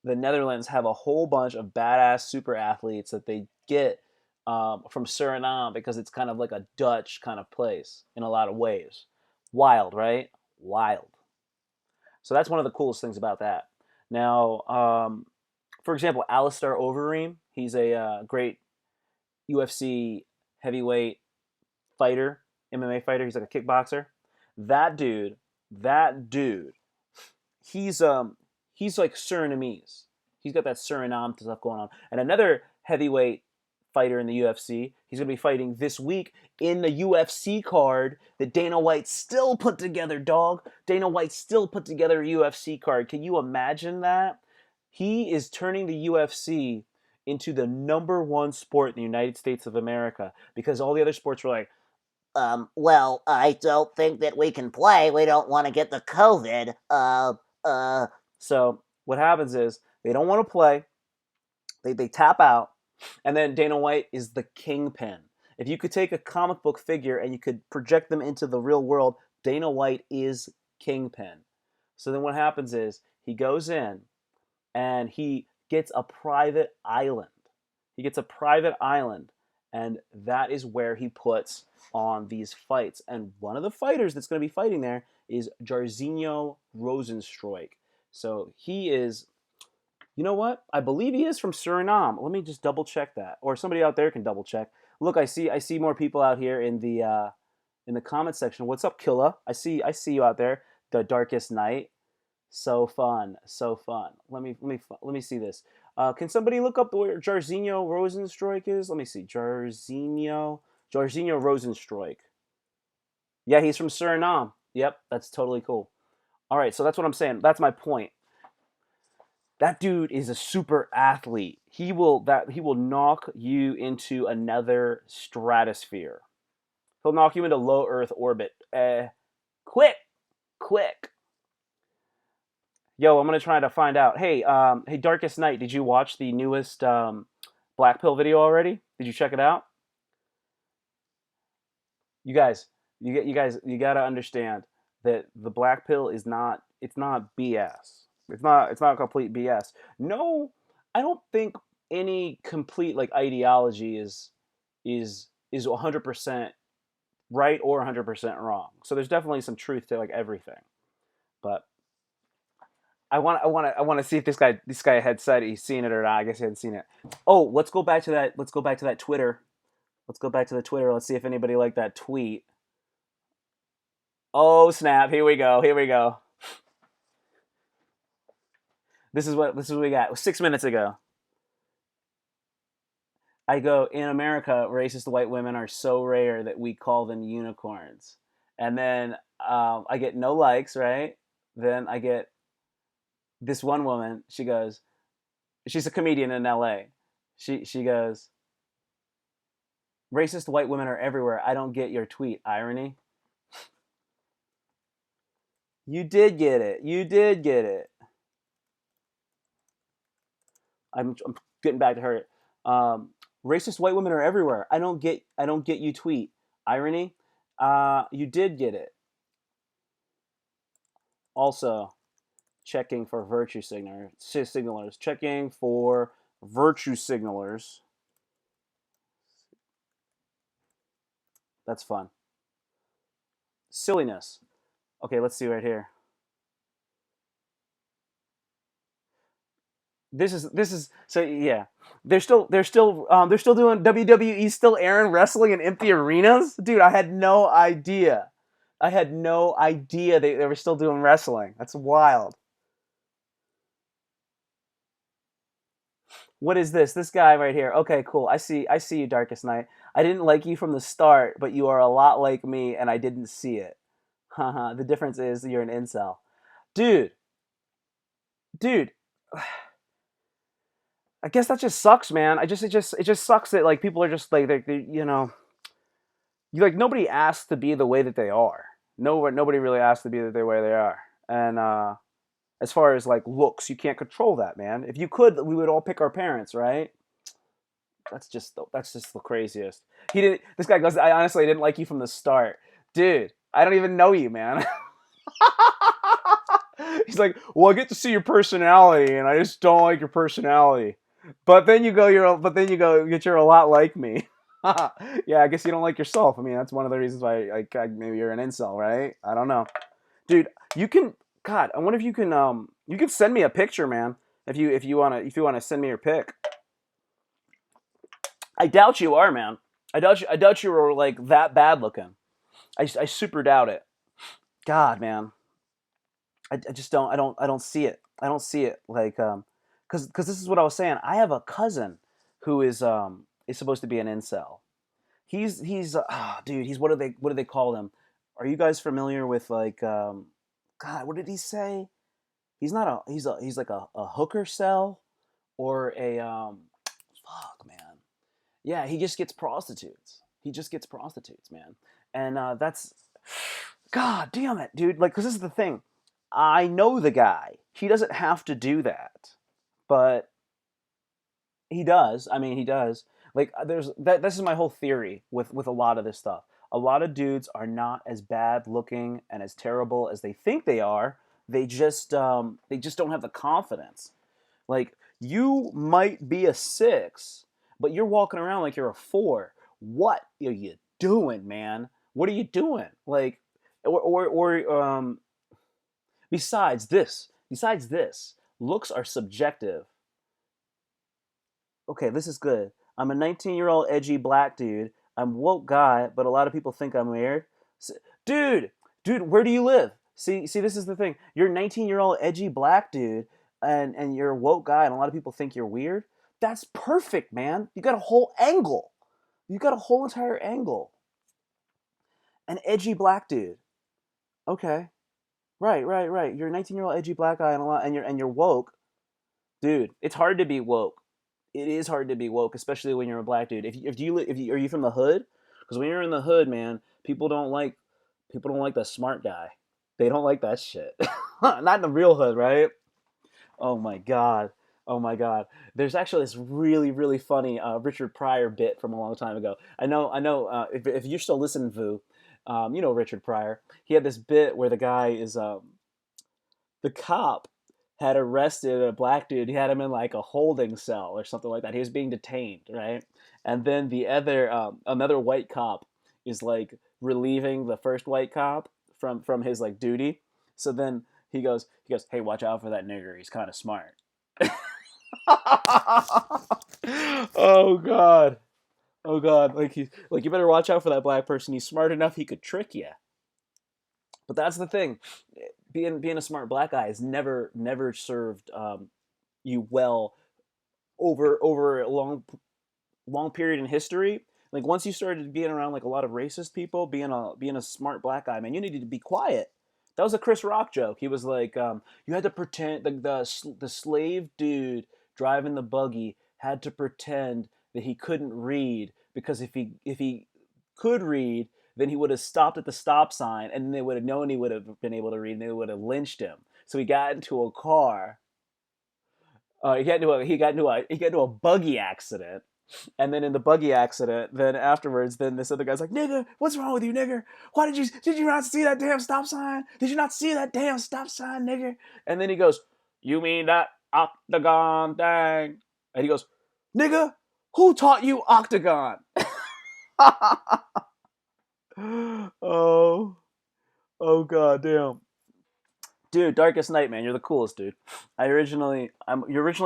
Netherlands have a whole bunch of badass super athletes that they get from Suriname because it's kind of like a Dutch kind of place in a lot of ways. Wild, right? Wild. So that's one of the coolest things about that. Now, for example, Alistair Overeem, he's a great UFC heavyweight fighter, MMA fighter. He's like a kickboxer. That dude, he's like Surinamese. He's got that Suriname stuff going on. And another heavyweight fighter in the UFC, he's going to be fighting this week in the UFC card that Dana White still put together, dog. Dana White still put together a UFC card. Can you imagine that? He is turning the UFC into the number one sport in the United States of America because all the other sports were like, well, I don't think that we can play. We don't want to get the COVID. So what happens is they don't want to play. They tap out. And then Dana White is the kingpin. If you could take a comic book figure and you could project them into the real world, Dana White is kingpin. So then what happens is he goes in and he gets a private island. And that is where he puts on these fights. And one of the fighters that's going to be fighting there is Jairzinho Rozenstruik. So he is, you know what? I believe he is from Suriname. Let me just double check that, or somebody out there can double check. Look, I see more people out here in the in the comment section. What's up, Killa? I see you out there. The Darkest Night. So fun, so fun. Let me see this. Can somebody look up where Jarzinho Rosenstreich is? Let me see. Jarzinho Rosenstreich. Yeah, he's from Suriname. Yep, that's totally cool. All right, so that's what I'm saying. That's my point. That dude is a super athlete. He will knock you into another stratosphere. He'll knock you into low Earth orbit. Quick, quick. Yo, I'm gonna try to find out. Hey, Darkest Night. Did you watch the newest Black Pill video already? Did you check it out? You guys, you gotta understand that the Black Pill is not. It's not BS. It's not complete BS. No, I don't think any complete like ideology is 100% right or 100% wrong. So there's definitely some truth to like everything. But I want to see if this guy had said he's seen it or not. I guess he hadn't seen it. Oh, let's go back to that. Let's go back to that Twitter. Let's go back to the Twitter. Let's see if anybody liked that tweet. Oh snap! Here we go. Here we go. This is what we got. 6 minutes ago, I go, in America, racist white women are so rare that we call them unicorns. And then I get no likes, right? Then I get this one woman. She goes, she's a comedian in LA. She goes, racist white women are everywhere. I don't get your tweet. Irony. You did get it. You did get it. I'm getting back to her. Racist white women are everywhere. I don't get you tweet. Irony. You did get it. Also, checking for virtue signalers. Checking for virtue signalers. That's fun. Silliness. Okay, let's see right here. This is so yeah. They're still doing WWE, still airing wrestling in empty arenas. Dude, I had no idea. I had no idea they were still doing wrestling. That's wild. What is this? This guy right here. Okay, cool. I see you, Darkest Night. I didn't like you from the start, but you are a lot like me, and I didn't see it. Haha. The difference is you're an incel, dude. Dude, I guess that just sucks, man. It just sucks that like people are just like you like nobody asks to be the way that they are. Nobody really asks to be the way they are. And as far as like looks, you can't control that, man. If you could, we would all pick our parents, right? That's just the craziest. He didn't. This guy goes. I honestly didn't like you from the start, dude. I don't even know you, man. He's like, well, I get to see your personality, and I just don't like your personality. But then you go, you're a lot like me. Yeah, I guess you don't like yourself. I mean, that's one of the reasons why maybe you're an incel, right? I don't know, dude. You can, God, I wonder if you can send me a picture, man. If you wanna send me your pic. I doubt you are, man. I doubt you were like that bad looking. I super doubt it. God, man. I just I don't see it. I don't see it like because this is what I was saying. I have a cousin who is supposed to be an incel. Dude. He's what do they call them? Are you guys familiar with like God? What did he say? He's not a he's like a hooker cell or a fuck, man. Yeah, he just gets prostitutes. He just gets prostitutes, man. And that's God damn it, dude. Like, because this is the thing. I know the guy. He doesn't have to do that, but he does. I mean, he does. Like, there's that. This is my whole theory with a lot of this stuff. A lot of dudes are not as bad looking and as terrible as they think they are. They just don't have the confidence. Like, you might be a 6, but you're walking around like you're a 4. What are you doing, man? What are you doing? Like, besides this, looks are subjective. Okay, this is good. I'm a 19-year-old edgy black dude. I'm woke guy, but a lot of people think I'm weird. Dude, dude, where do you live? See, this is the thing. You're a 19-year-old edgy black dude, and you're a woke guy, and a lot of people think you're weird. That's perfect, man. You got a whole angle. You got a whole entire angle. An edgy black dude. Okay. Right, right, right. You're a 19-year-old edgy black guy, and you're woke, dude. It's hard to be woke. It is hard to be woke, especially when you're a black dude. If you are you from the hood? Because when you're in the hood, man, people don't like the smart guy. They don't like that shit. Not in the real hood, right? Oh my god. Oh my god. There's actually this really really funny Richard Pryor bit from a long time ago. I know. If you're still listening, Vu, you know Richard Pryor. He had this bit where the cop had arrested a black dude. He had him in like a holding cell or something like that. He was being detained, right? And then another white cop is like relieving the first white cop from his like duty. So then he goes, "Hey, watch out for that nigger. He's kind of smart." Oh god. Oh god. Like you better watch out for that black person. He's smart enough he could trick you. But that's the thing. Being a smart black guy has never served you well over a long period in history. Like once you started being around like a lot of racist people, being a smart black guy, man, you needed to be quiet. That was a Chris Rock joke. He was like, you had to pretend the slave dude driving the buggy had to pretend that he couldn't read because if he could read, then he would have stopped at the stop sign, and then they would have known he would have been able to read, and they would have lynched him. So he got into a car. He got into a buggy accident, and then in the buggy accident, then afterwards, then this other guy's like, "Nigga, what's wrong with you, nigga? Why did you not see that damn stop sign? Did you not see that damn stop sign, nigga?" And then he goes, "You mean that octagon thing?" And he goes, "Nigga, who taught you octagon?" Oh, oh god damn. Dude, Darkest Night, man, you're the coolest, dude. You're originally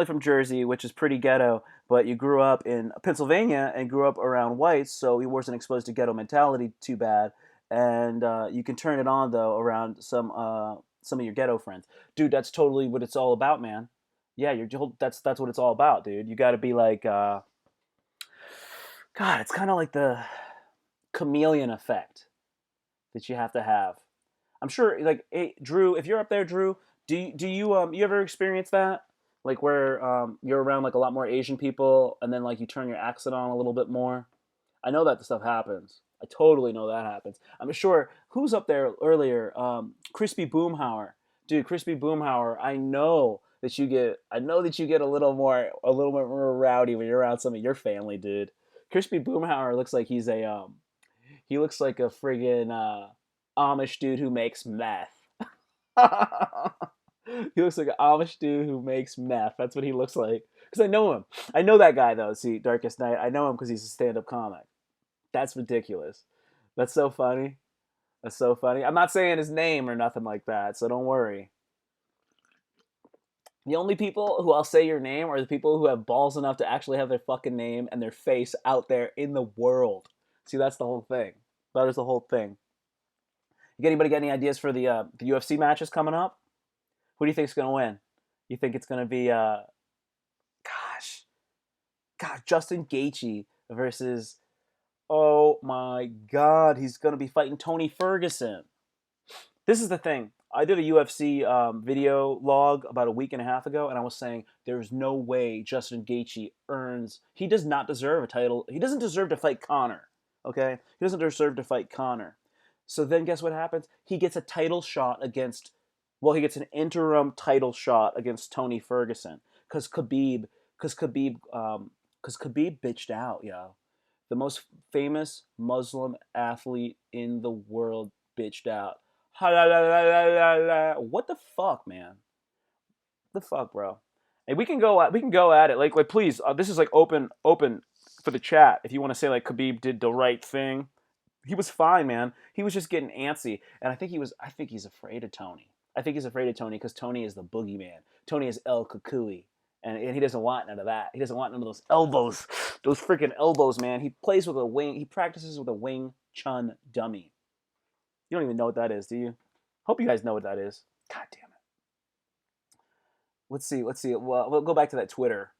from Jersey, which is pretty ghetto, but you grew up in Pennsylvania and grew up around whites, so you wasn't exposed to ghetto mentality too bad. And you can turn it on though around some of your ghetto friends, dude. That's totally what it's all about, man. Yeah, that's what it's all about, dude. You got to be like, God, it's kind of like the chameleon effect that you have to have. I'm sure, like, hey, Drew, if you're up there, Drew, do you ever experience that, like where you're around like a lot more Asian people, and then like you turn your accent on a little bit more? I know that the stuff happens. I totally know that happens. I'm sure. Who's up there earlier? Crispy Boomhauer, dude. Crispy Boomhauer. I know that you get a little more rowdy when you're around some of your family, dude. Crispy Boomhauer looks like he looks like a friggin' Amish dude who makes meth. He looks like an Amish dude who makes meth. That's what he looks like. Because I know him. I know that guy though. See, Darkest Night. I know him because he's a stand-up comic. That's ridiculous. That's so funny. That's so funny. I'm not saying his name or nothing like that, so don't worry. The only people who I'll say your name are the people who have balls enough to actually have their fucking name and their face out there in the world. See, that's the whole thing. That is the whole thing. Anybody got any ideas for the UFC matches coming up? Who do you think's gonna win? You think it's gonna be gosh, God, Justin Gaethje versus, oh my God, he's gonna be fighting Tony Ferguson. This is the thing. I did a UFC video log about a week and a half ago, and I was saying there's no way Justin Gaethje earns. He does not deserve a title. He doesn't deserve to fight Connor. Okay, he doesn't deserve to fight Connor. So then, guess what happens? He gets a title shot against. Well, he gets an interim title shot against Tony Ferguson because Khabib bitched out, yo. The most famous Muslim athlete in the world bitched out. What the fuck, man? The fuck, bro? Hey, we can go at it. Like please. This is like open for the chat. If you want to say like Khabib did the right thing, he was fine, man. He was just getting antsy, and I think he's afraid of Tony. I think he's afraid of Tony because Tony is the boogeyman. Tony is El Kukui, and he doesn't want none of that. He doesn't want none of those elbows, those freaking elbows, man. He plays with a wing. He practices with a Wing Chun dummy. You don't even know what that is, do you? Hope you guys know what that is. God damn it. Let's see. Let's see. Well, we'll go back to that Twitter.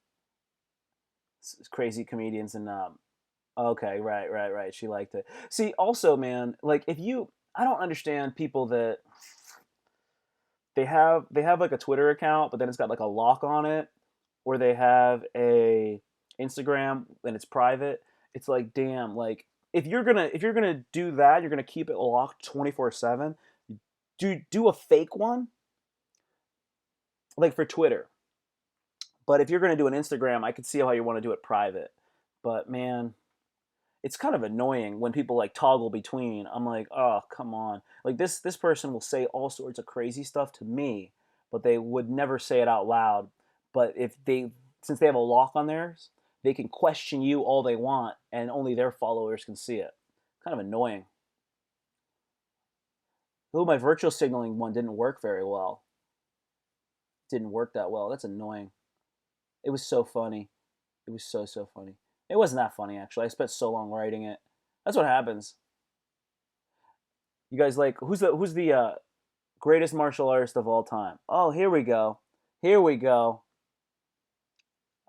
It's crazy comedians and okay, right, right, right. She liked it. See, also, man, like if you, I don't understand people that they have like a Twitter account, but then it's got like a lock on it, or they have a Instagram and it's private. It's like, damn, like if you're gonna do that, you're gonna keep it locked 24/7. Do a fake one, like for Twitter. But if you're gonna do an Instagram, I could see how you want to do it private. But man, it's kind of annoying when people like toggle between. I'm like, oh, come on. Like this person will say all sorts of crazy stuff to me, but they would never say it out loud. But if they since they have a lock on theirs, they can question you all they want and only their followers can see it. Kind of annoying. Oh, my virtual signaling one didn't work very well. Didn't work that well. That's annoying. It was so funny. It was so funny. It wasn't that funny actually. I spent so long writing it. That's what happens. You guys like who's the greatest martial artist of all time? Oh, here we go. Here we go.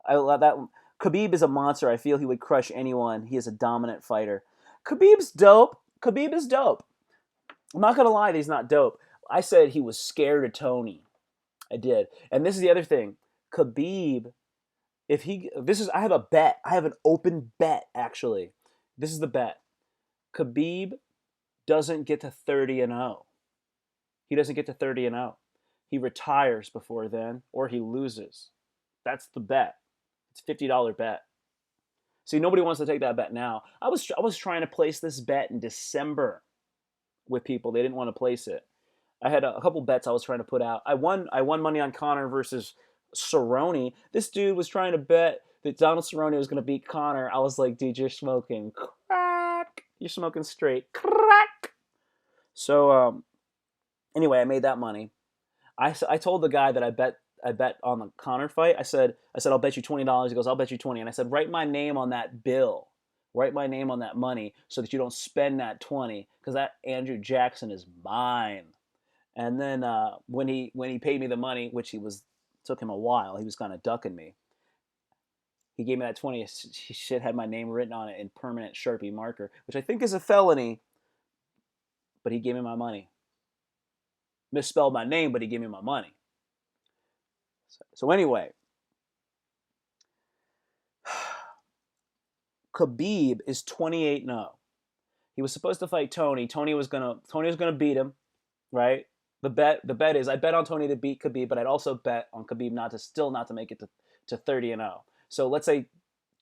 I love that. Khabib is a monster. I feel he would crush anyone. He is a dominant fighter. Khabib's dope. Khabib is dope. I'm not gonna lie, he's not dope. I said he was scared of Tony. I did. And this is the other thing. Khabib, if he this is I have a bet. I have an open bet actually. This is the bet. Khabib doesn't get to 30 and 0. He doesn't get to 30 and 0. He retires before then or he loses. That's the bet. It's a $50 bet. See, nobody wants to take that bet now. I was trying to place this bet in December with people. They didn't want to place it. I had a couple bets I was trying to put out. I won money on Connor versus Cerrone. This dude was trying to bet that Donald Cerrone was going to beat Connor. I was like, dude, you're smoking crack. You're smoking straight crack. So anyway, I made that money. I told the guy that I bet on the Connor fight. I said I'll bet you $20. He goes, I'll bet you 20. And I said, write my name on that bill. Write my name on that money so that you don't spend that 20 because that Andrew Jackson is mine. And then when he paid me the money, which he was took him a while, he was kind of ducking me. He gave me that 20. Shit had my name written on it in permanent Sharpie marker, which I think is a felony. But he gave me my money. Misspelled my name, but he gave me my money. So anyway, Khabib is 28-0. He was supposed to fight Tony. Tony was gonna beat him, right? The bet is I bet on Tony to beat Khabib, but I'd also bet on Khabib not to make it to 30 and 0. So let's say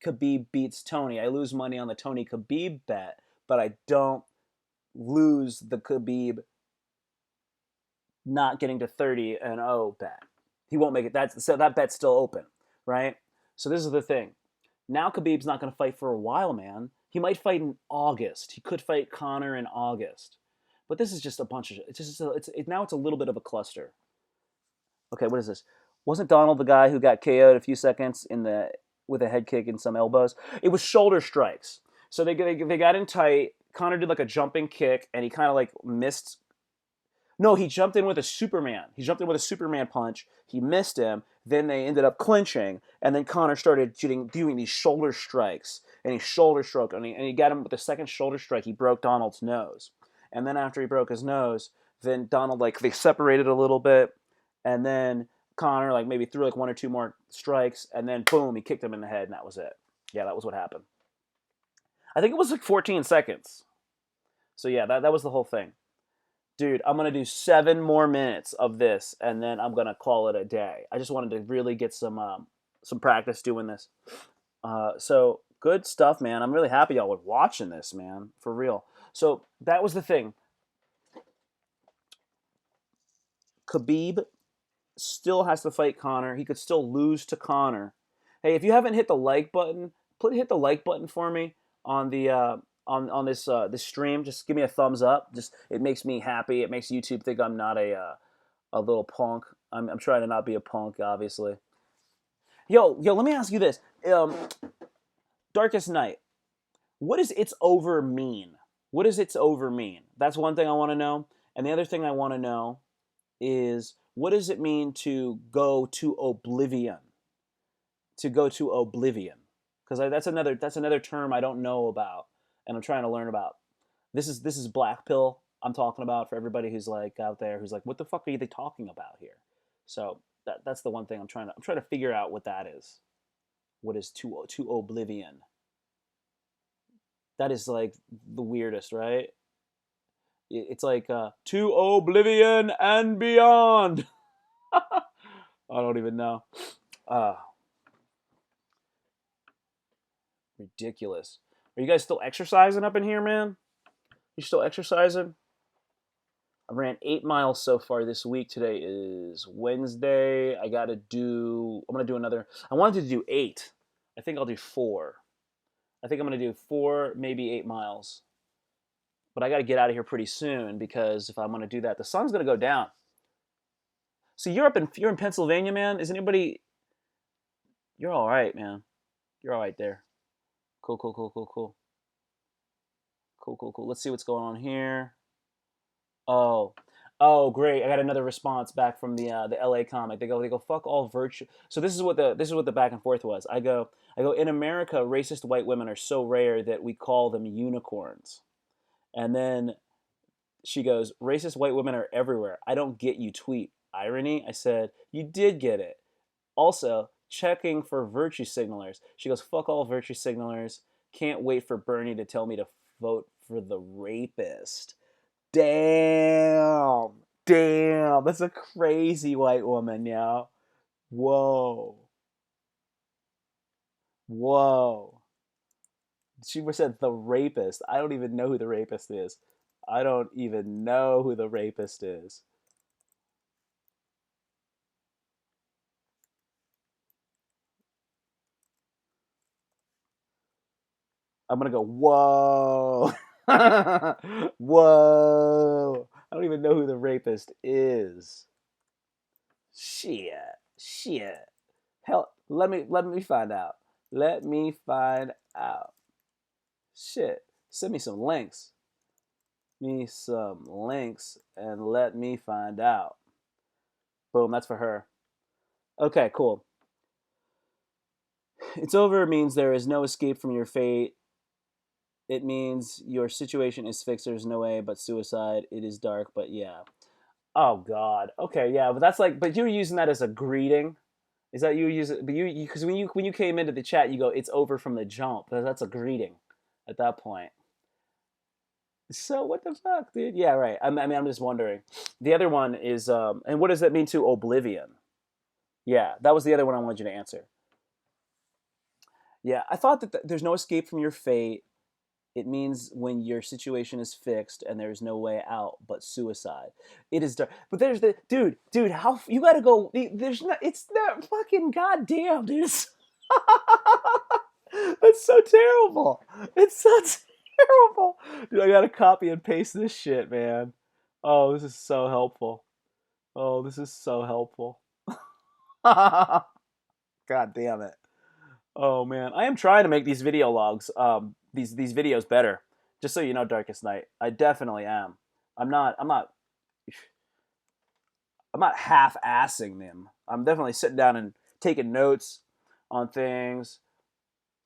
Khabib beats Tony. I lose money on the Tony Khabib bet, but I don't lose the Khabib not getting to 30 and 0 bet. He won't make it. That bet's still open, right? So this is the thing. Now Khabib's not going to fight for a while, man. He might fight in August. He could fight Connor in August. But this is just a bunch of now it's a little bit of a cluster. Okay, what is this? Wasn't Donald the guy who got KO'd a few seconds in the with a head kick and some elbows? It was shoulder strikes. So they got in tight. Connor did like a jumping kick and he kind of like missed. No, he jumped in with a Superman. He jumped in with a Superman punch. He missed him. Then they ended up clinching, and then Connor started doing these shoulder strikes, and he shoulder stroked, and he got him with the second shoulder strike. He broke Donald's nose, and then after he broke his nose, then Donald like they separated a little bit, and then Connor like maybe threw like one or two more strikes, and then boom, he kicked him in the head, and that was it. Yeah, that was what happened. I think it was like 14 seconds. So yeah, that was the whole thing. Dude, I'm gonna do 7 more minutes of this, and then I'm gonna call it a day. I just wanted to really get some practice doing this. So good stuff, man. I'm really happy y'all were watching this, man, for real. So that was the thing. Khabib still has to fight Connor. He could still lose to Connor. Hey, if you haven't hit the like button, hit the like button for me on the on this stream. Just give me a thumbs up. Just it makes me happy. It makes YouTube think I'm not a little punk. I'm trying to not be a punk, obviously. Yo, let me ask you this. Darkest Night. What does "it's over" mean? What does it's over mean? That's one thing I want to know. And the other thing I want to know is what does it mean to go to oblivion? To go to oblivion, because that's another term I don't know about, and I'm trying to learn about. This is black pill I'm talking about for everybody who's like out there who's like, what the fuck are they talking about here? So that's the one thing I'm trying to figure out what that is. What is to oblivion? That is like the weirdest, right? It's like to oblivion and beyond. I don't even know. Uh, Ridiculous. Are you guys still exercising up in here, man? You still exercising? I ran 8 miles so far this week. Today is Wednesday. I'm gonna do another. I wanted to do 8. I think I'll do 4. I think I'm gonna do 4, maybe 8 miles. But I got to get out of here pretty soon because if I'm gonna do that, the sun's gonna go down. So you're in Pennsylvania, man. Is anybody? You're all right, man. You're all right there. Cool, cool, cool, cool, cool, cool, cool, cool. Let's see what's going on here. Oh, oh, great! I got another response back from the LA comic. They go fuck all virtue. So this is what the back and forth was. I go in America, racist white women are so rare that we call them unicorns. And then she goes, racist white women are everywhere. I don't get you tweet. Irony? I said, you did get it. Also, checking for virtue signalers. She goes, fuck all virtue signalers. Can't wait for Bernie to tell me to vote for the rapist. Damn. Damn. That's a crazy white woman, yo. Whoa. Whoa. She said the rapist. I don't even know who the rapist is. I don't even know who the rapist is. I'm gonna go, whoa. Whoa. I don't even know who the rapist is. Shit. Shit. Hell, let me find out. Let me find out. Shit. Send me some links. Me some links and let me find out. Boom, that's for her. Okay, cool. It's over means there is no escape from your fate. It means your situation is fixed. There's no way but suicide. It is dark, but yeah. Oh God. Okay, yeah, but that's like, but you're using that as a greeting. Is that you use it? But you because when you came into the chat, you go, it's over from the jump. That's a greeting, at that point. So what the fuck, dude? Yeah, right. I mean, I'm just wondering. The other one is, and what does that mean to oblivion? Yeah, that was the other one I wanted you to answer. Yeah, I thought that there's no escape from your fate. It means when your situation is fixed and there's no way out but suicide. It is dark. But there's the dude. How you got to go? There's not. It's not fucking goddamn, dude. That's so terrible. It's so terrible, dude. I gotta copy and paste this shit, man. Oh, this is so helpful. Oh, this is so helpful. God damn it. Oh man, I am trying to make these video logs, these videos better. Just so you know, Darkest Night, I definitely am. I'm not. I'm not. I'm not half-assing them. I'm definitely sitting down and taking notes on things,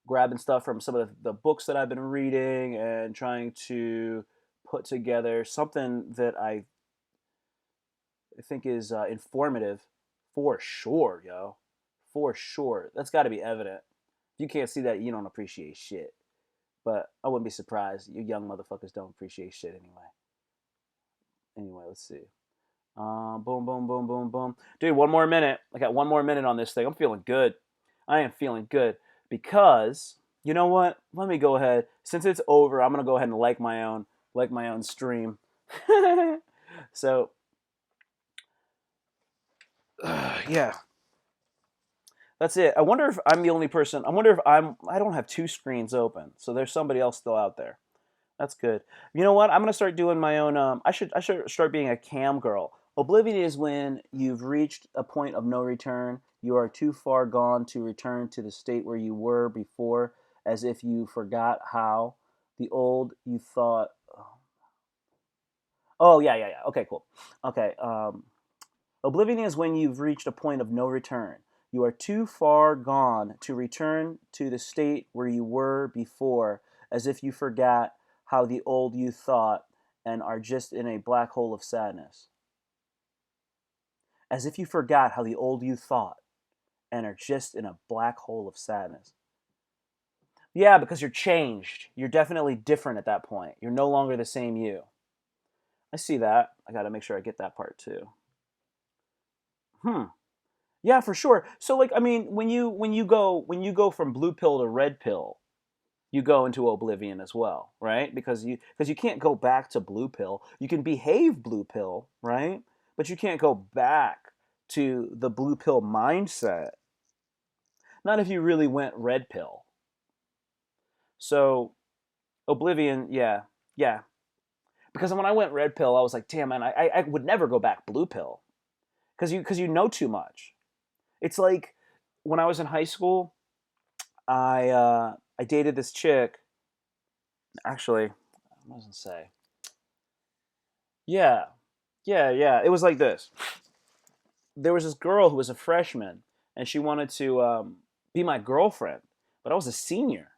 grabbing stuff from some of the books that I've been reading, and trying to put together something that I think is informative, for sure, yo, for sure. That's got to be evident. If you can't see that, you don't appreciate shit. But I wouldn't be surprised. You young motherfuckers don't appreciate shit anyway. Anyway, let's see. Boom, boom, boom, boom, boom. Dude, one more minute. I got one more minute on this thing. I'm feeling good. I am feeling good because you know what? Let me go ahead. Since it's over, I'm gonna go ahead and like my own stream. So yeah, that's it. I wonder if I'm the only person. I wonder if I don't have two screens open. So there's somebody else still out there. That's good. You know what? I'm gonna start doing my own. I should start being a cam girl. Oblivion is when you've reached a point of no return. You are too far gone to return to the state where you were before, as if you forgot how. The old you thought. Oh yeah, yeah, yeah. Okay, cool. Okay. Oblivion is when you've reached a point of no return. You are too far gone to return to the state where you were before, as if you forgot how the old you thought and are just in a black hole of sadness. As if you forgot how the old you thought and are just in a black hole of sadness. Yeah, because you're changed. You're definitely different at that point. You're no longer the same you. I see that. I got to make sure I get that part too. Hmm. Yeah, for sure. So like I mean, when you go from blue pill to red pill, you go into oblivion as well, right? Because you can't go back to blue pill. You can behave blue pill, right? But you can't go back to the blue pill mindset. Not if you really went red pill. So oblivion, yeah, yeah. Because when I went red pill, I was like, damn man, I would never go back blue pill because you know too much. It's like when I was in high school, I dated this chick. Actually, I wasn't say. Yeah, yeah, yeah. It was like this. There was this girl who was a freshman, and she wanted to be my girlfriend, but I was a senior,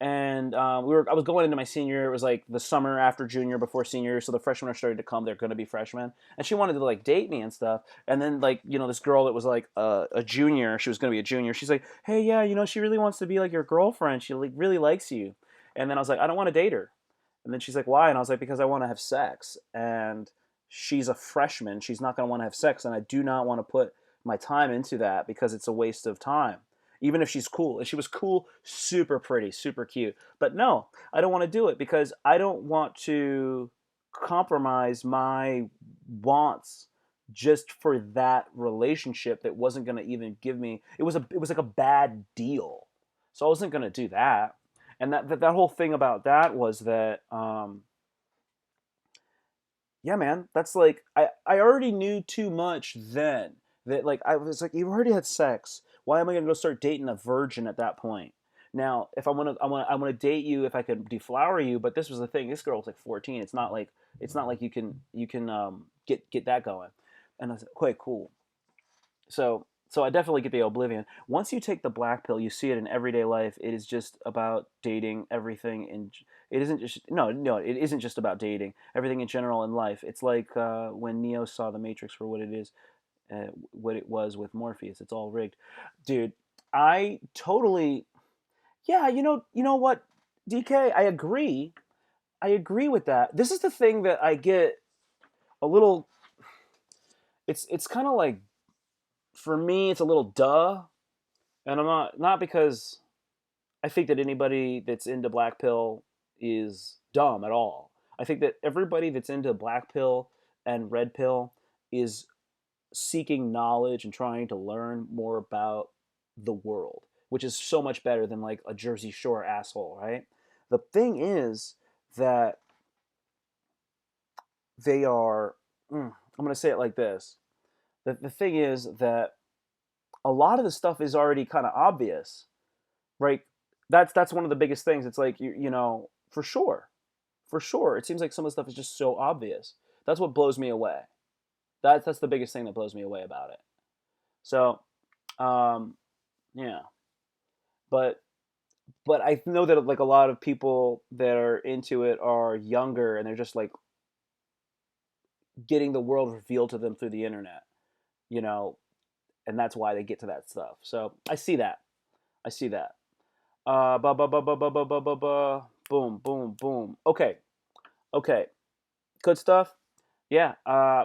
and I was going into my senior year. It was like the summer after junior, before senior, so the freshmen are starting to come. They're going to be freshmen, and she wanted to like date me and stuff. And then like this girl that was like a junior, she was going to be a junior. She's like, hey, yeah, she really wants to be like your girlfriend. She like really likes you. And then I was like, I don't want to date her. And then she's like, why? And I was like, because I want to have sex. And she's a freshman. She's not going to want to have sex, and I do not want to put my time into that because it's a waste of time even if she's cool. And she was cool, super pretty, super cute. But no, I don't want to do it because I don't want to compromise my wants just for that relationship that wasn't going to even give me it was like a bad deal. So I wasn't going to do that. And that whole thing about that was that yeah, man, that's like I already knew too much then. That like I was like, you've already had sex. Why am I gonna go start dating a virgin at that point? Now, if I want to date you if I could deflower you, but this was the thing. This girl was like 14. It's not like you can get that going. And I was like, okay, cool. So I definitely get the oblivion. Once you take the black pill, you see it in everyday life. It is just about dating everything in it isn't just no, it isn't just about dating everything in general in life. It's like when Neo saw the Matrix for what it is, what it was with Morpheus. It's all rigged, dude. I totally yeah. You know what, DK? I agree with that. This is the thing that I get a little. It's kind of like for me, it's a little duh, and I'm not because I think that anybody that's into black pill is dumb at all. I think that everybody that's into black pill and red pill is seeking knowledge and trying to learn more about the world, which is so much better than like a Jersey Shore asshole, right? The thing is that they are, I'm going to say it like this. The thing is that a lot of the stuff is already kind of obvious, right? That's one of the biggest things. It's like for sure, for sure. It seems like some of the stuff is just so obvious. That's what blows me away. That's the biggest thing that blows me away about it. So, um, yeah, but I know that like a lot of people that are into it are younger and they're just like getting the world revealed to them through the internet, you know, and that's why they get to that stuff. So I see that. I see that. Ba ba ba ba ba ba ba ba ba. Boom, boom, boom. Okay, okay. Good stuff. Yeah,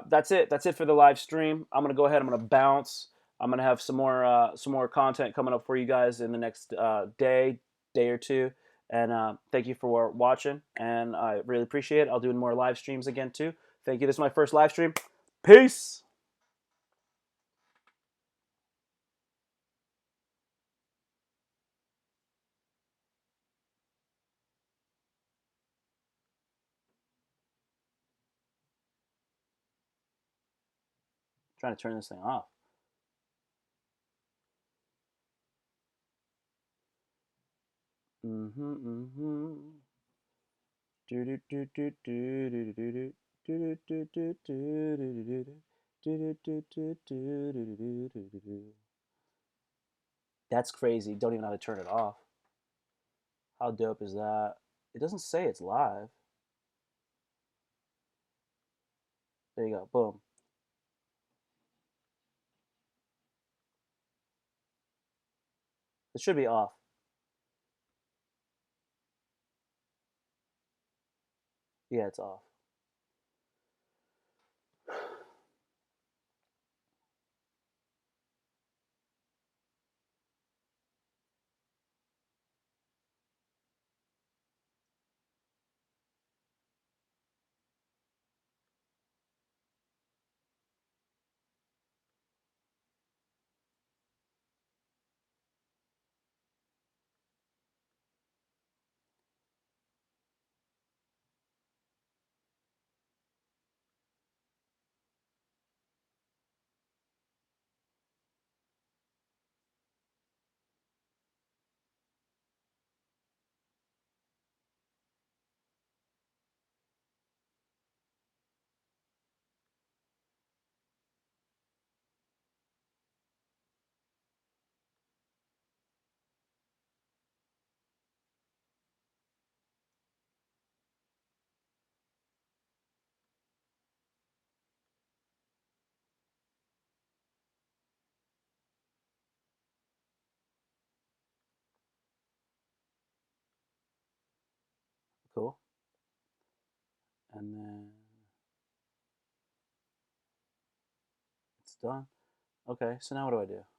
that's it. That's it for the live stream. I'm gonna go ahead. I'm gonna bounce. I'm gonna have some more content coming up for you guys in the next day or two. And thank you for watching. And I really appreciate it. I'll do more live streams again too. Thank you. This is my first live stream. Peace. Trying to turn this thing off. Mm-hmm. Mm-hmm. Do do do do do do do do. That's crazy. Don't even know how to turn it off. How dope is that? It doesn't say it's live. There you go. Boom. It should be off. Yeah, it's off. Cool. And then it's done. Okay, so now what do I do?